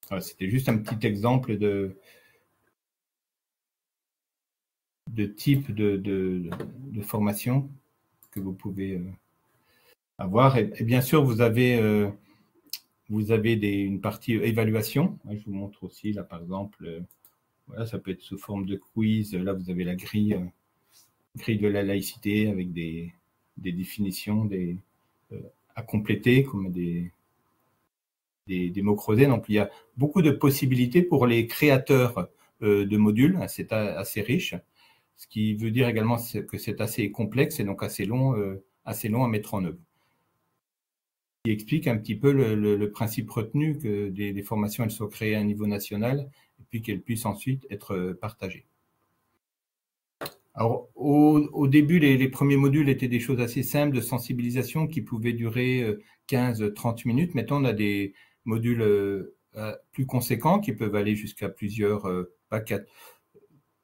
Voilà, c'était juste un petit exemple de type de formation que vous pouvez avoir. Et bien sûr, vous avez une partie évaluation. Je vous montre aussi, là, par exemple, voilà, ça peut être sous forme de quiz. Là, vous avez la grille de la laïcité avec des définitions à compléter, comme des mots creusés. Donc, il y a beaucoup de possibilités pour les créateurs de modules. C'est assez riche. Ce qui veut dire également que c'est assez complexe et donc assez long à mettre en œuvre. Qui explique un petit peu le principe retenu que des formations elles soient créées à un niveau national et puis qu'elles puissent ensuite être partagées. Alors, au début, les premiers modules étaient des choses assez simples de sensibilisation qui pouvaient durer 15-30 minutes. Maintenant, on a des modules plus conséquents qui peuvent aller jusqu'à plusieurs, pas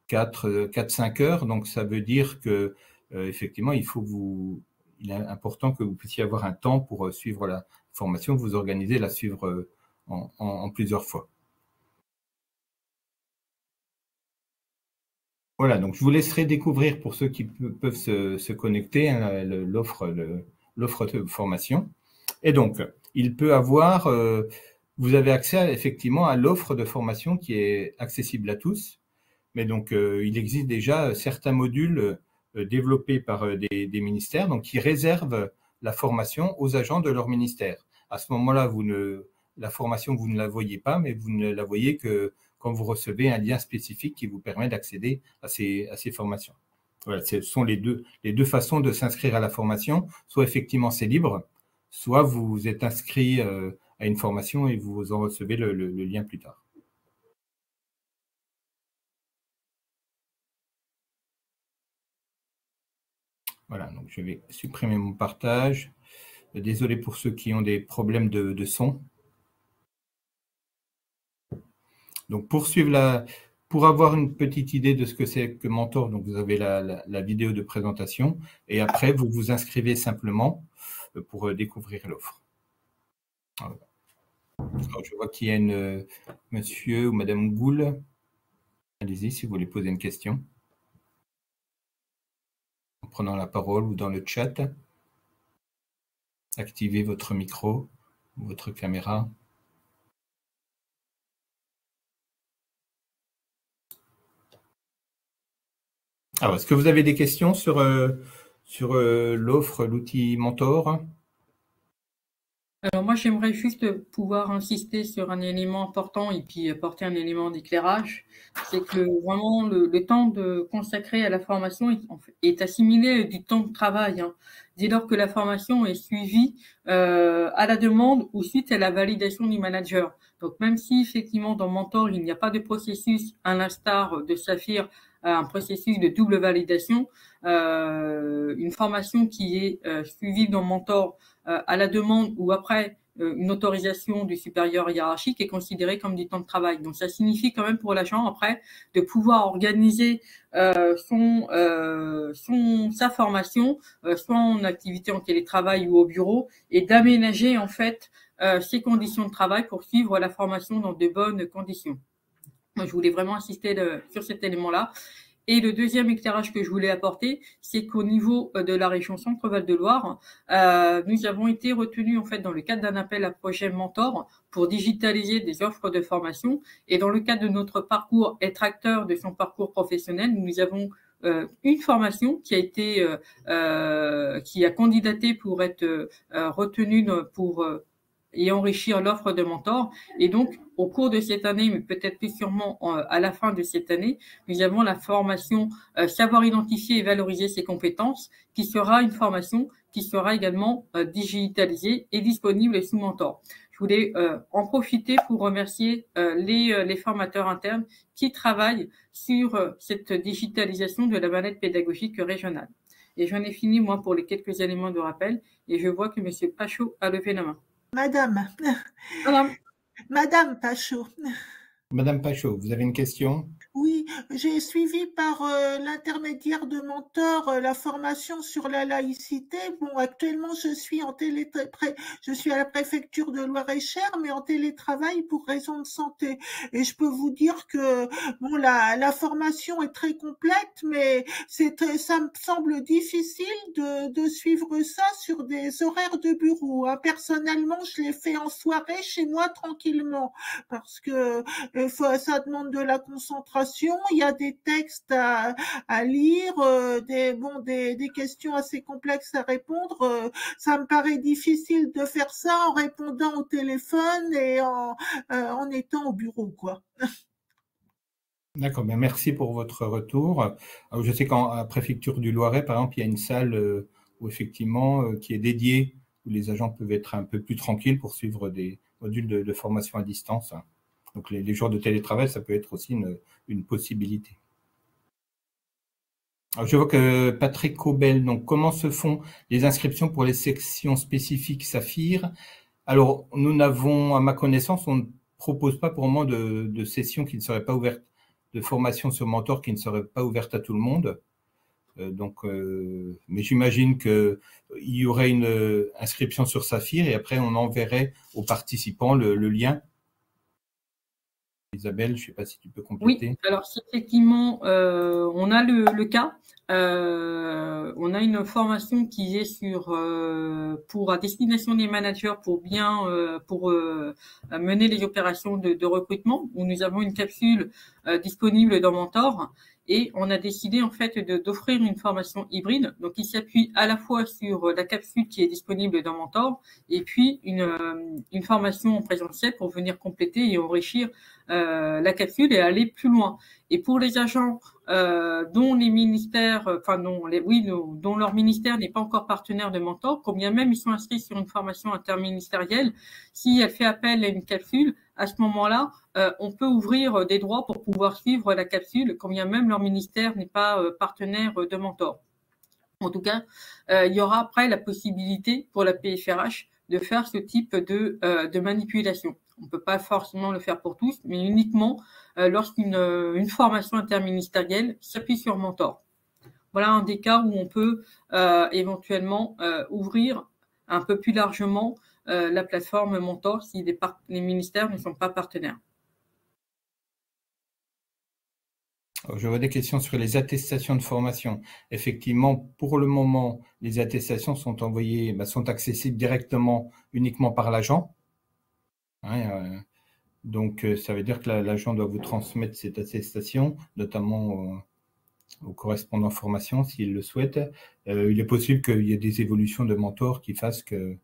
4-5 heures. Donc, ça veut dire que effectivement, il est important que vous puissiez avoir un temps pour suivre la formation, vous organisez la suivre en plusieurs fois. Voilà, donc je vous laisserai découvrir pour ceux qui peuvent se connecter hein, l'offre de formation. Et donc, il peut avoir, vous avez accès effectivement à l'offre de formation qui est accessible à tous. Mais donc, il existe déjà certains modules développés par des ministères, donc qui réservent la formation aux agents de leur ministère. À ce moment-là, la formation, vous ne la voyez pas, mais vous ne la voyez que quand vous recevez un lien spécifique qui vous permet d'accéder à ces formations. Voilà, ce sont les deux façons de s'inscrire à la formation. Soit effectivement c'est libre, soit vous êtes inscrit à une formation et vous en recevez le lien plus tard. Voilà, donc je vais supprimer mon partage. Désolé pour ceux qui ont des problèmes de son. Donc, pour avoir une petite idée de ce que c'est que Mentor, donc vous avez la vidéo de présentation et après, vous vous inscrivez simplement pour découvrir l'offre. Je vois qu'il y a monsieur ou madame Goul. Allez-y si vous voulez poser une question. En prenant la parole ou dans le chat. Activez votre micro, votre caméra. Alors, est-ce que vous avez des questions sur l'offre, l'outil Mentor? Alors moi, j'aimerais juste pouvoir insister sur un élément important et puis apporter un élément d'éclairage. C'est que vraiment le temps de consacré à la formation est assimilé du temps de travail. Hein. Dès lors que la formation est suivie à la demande ou suite à la validation du manager. Donc même si effectivement dans Mentor, il n'y a pas de processus à l'instar de Saphir, un processus de double validation, une formation qui est suivie dans Mentor à la demande ou après une autorisation du supérieur hiérarchique est considérée comme du temps de travail. Donc ça signifie quand même pour l'agent après de pouvoir organiser sa formation, soit en activité en télétravail ou au bureau, et d'aménager en fait ses conditions de travail pour suivre la formation dans de bonnes conditions. Moi, je voulais vraiment insister sur cet élément-là. Et le deuxième éclairage que je voulais apporter, c'est qu'au niveau de la région Centre-Val de Loire, nous avons été retenus en fait dans le cadre d'un appel à projet Mentor pour digitaliser des offres de formation. Et dans le cadre de notre parcours, être acteur de son parcours professionnel, nous avons une formation qui a été qui a candidaté pour être retenue pour et enrichir l'offre de Mentor. Et donc, au cours de cette année, mais peut-être plus sûrement à la fin de cette année, nous avons la formation savoir identifier et valoriser ses compétences, qui sera une formation qui sera également digitalisée et disponible sous Mentor. Je voulais en profiter pour remercier les formateurs internes qui travaillent sur cette digitalisation de la manette pédagogique régionale. Et j'en ai fini, moi, pour les quelques éléments de rappel, et je vois que M. Pachot a levé la main. Madame. Madame Pachot. Madame Pachot, vous avez une question? Oui, j'ai suivi par l'intermédiaire de Mentor la formation sur la laïcité. Bon, actuellement, je suis à la préfecture de Loir-et-Cher, mais en télétravail pour raison de santé. Et je peux vous dire que bon, la formation est très complète, mais ça me semble difficile de suivre ça sur des horaires de bureau. Hein. Personnellement, je l'ai fait en soirée chez moi tranquillement, parce que ça demande de la concentration. Il y a des textes à lire, des questions assez complexes à répondre. Ça me paraît difficile de faire ça en répondant au téléphone et en étant au bureau, quoi. D'accord, bien merci pour votre retour. Alors, je sais qu'à la préfecture du Loiret, par exemple, il y a une salle où effectivement qui est dédiée, où les agents peuvent être un peu plus tranquilles pour suivre des modules de formation à distance. Donc les jours de télétravail, ça peut être aussi une possibilité. Alors, je vois que Patrick Cobel, donc comment se font les inscriptions pour les sections spécifiques Saphir? Alors, nous n'avons, à ma connaissance, on ne propose pas pour le moment de sessions qui ne seraient pas ouvertes, de formation sur Mentor qui ne seraient pas ouvertes à tout le monde. Mais j'imagine qu'il y aurait une inscription sur Saphir et après on enverrait aux participants le lien. Isabelle, je ne sais pas si tu peux compléter. Oui, alors si effectivement on a le cas, on a une formation qui est pour à destination des managers pour mener les opérations de recrutement, où nous avons une capsule disponible dans Mentor. Et on a décidé en fait d'offrir une formation hybride, donc il s'appuie à la fois sur la capsule qui est disponible dans Mentor et puis une formation en présentiel pour venir compléter et enrichir la capsule et aller plus loin. Et pour les agents dont les ministères, dont leur ministère n'est pas encore partenaire de Mentor, combien même ils sont inscrits sur une formation interministérielle, si elle fait appel à une capsule, à ce moment-là, on peut ouvrir des droits pour pouvoir suivre la capsule, quand bien même leur ministère n'est pas partenaire de Mentor. En tout cas, il y aura après la possibilité pour la PFRH de faire ce type de manipulation. On ne peut pas forcément le faire pour tous, mais uniquement lorsqu'une formation interministérielle s'appuie sur Mentor. Voilà un des cas où on peut éventuellement ouvrir un peu plus largement la plateforme Mentor si les ministères ne sont pas partenaires. Je vois des questions sur les attestations de formation. Effectivement, pour le moment, les attestations sont sont accessibles directement uniquement par l'agent. Donc, ça veut dire que l'agent doit vous transmettre cette attestation, notamment au correspondant formation, s'il le souhaite. Il est possible qu'il y ait des évolutions de Mentor qui fassent que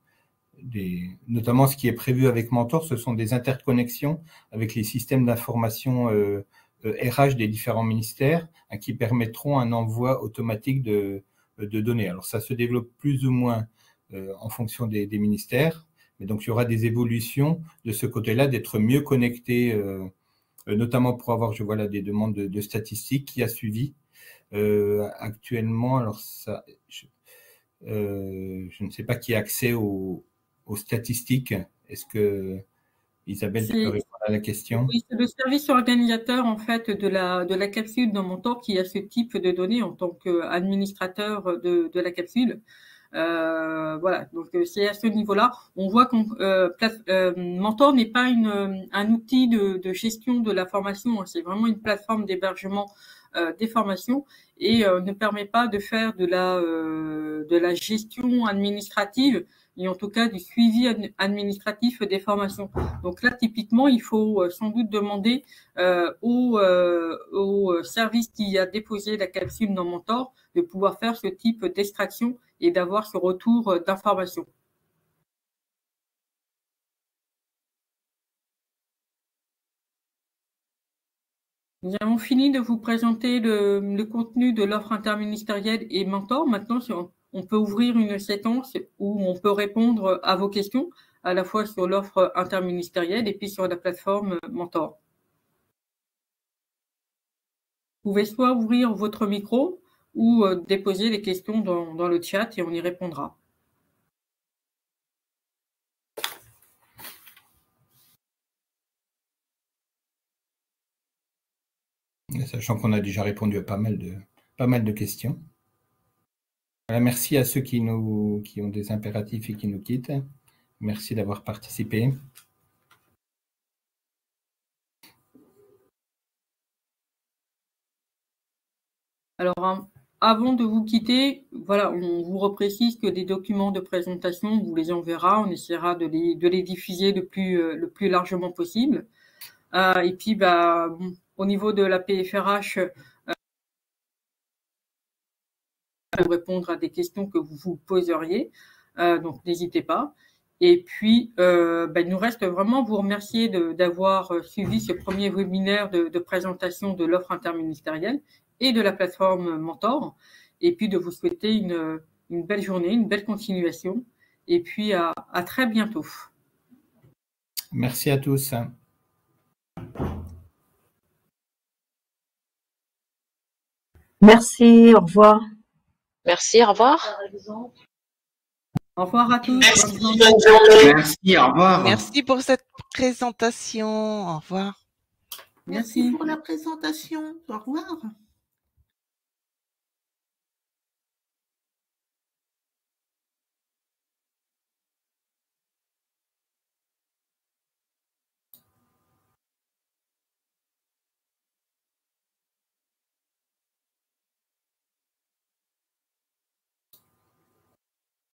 notamment ce qui est prévu avec Mentor, ce sont des interconnexions avec les systèmes d'information RH des différents ministères qui permettront un envoi automatique de données. Alors ça se développe plus ou moins en fonction des ministères, mais donc il y aura des évolutions de ce côté-là, d'être mieux connecté, notamment pour avoir, je vois là, des demandes de statistiques qui a suivi. Actuellement, alors ça, je ne sais pas qui a accès aux statistiques. Est-ce que Isabelle, tu peux répondre à la question? Oui, c'est le service organisateur en fait de la capsule dans Mentor qui a ce type de données en tant qu'administrateur de la capsule. Voilà, donc c'est à ce niveau-là. On voit que Mentor n'est pas un outil de gestion de la formation, c'est vraiment une plateforme d'hébergement des formations et ne permet pas de faire de la gestion administrative et en tout cas du suivi administratif des formations. Donc là, typiquement, il faut sans doute demander au service qui a déposé la capsule dans Mentor de pouvoir faire ce type d'extraction et d'avoir ce retour d'information. Nous avons fini de vous présenter le contenu de l'offre interministérielle et Mentor. Maintenant, on peut ouvrir une séquence où on peut répondre à vos questions, à la fois sur l'offre interministérielle et puis sur la plateforme Mentor. Vous pouvez soit ouvrir votre micro ou déposer les questions dans le chat et on y répondra. sachant qu'on a déjà répondu à pas mal de questions. Voilà, merci à ceux qui ont des impératifs et qui nous quittent. Merci d'avoir participé. Alors, avant de vous quitter, voilà, on vous reprécise que des documents de présentation, on vous les enverra, on essaiera de les diffuser le plus largement possible. Et puis, au niveau de la PFRH, pour répondre à des questions que vous vous poseriez, donc n'hésitez pas. Et puis, il nous reste vraiment vous remercier d'avoir suivi ce premier webinaire de présentation de l'offre interministérielle et de la plateforme Mentor, et puis de vous souhaiter une belle journée, une belle continuation, et puis à très bientôt. Merci à tous. Merci, au revoir. Merci, au revoir. Au revoir à tous. Merci, bonne journée. Merci, au revoir. Merci pour cette présentation. Au revoir. Merci pour la présentation. Au revoir.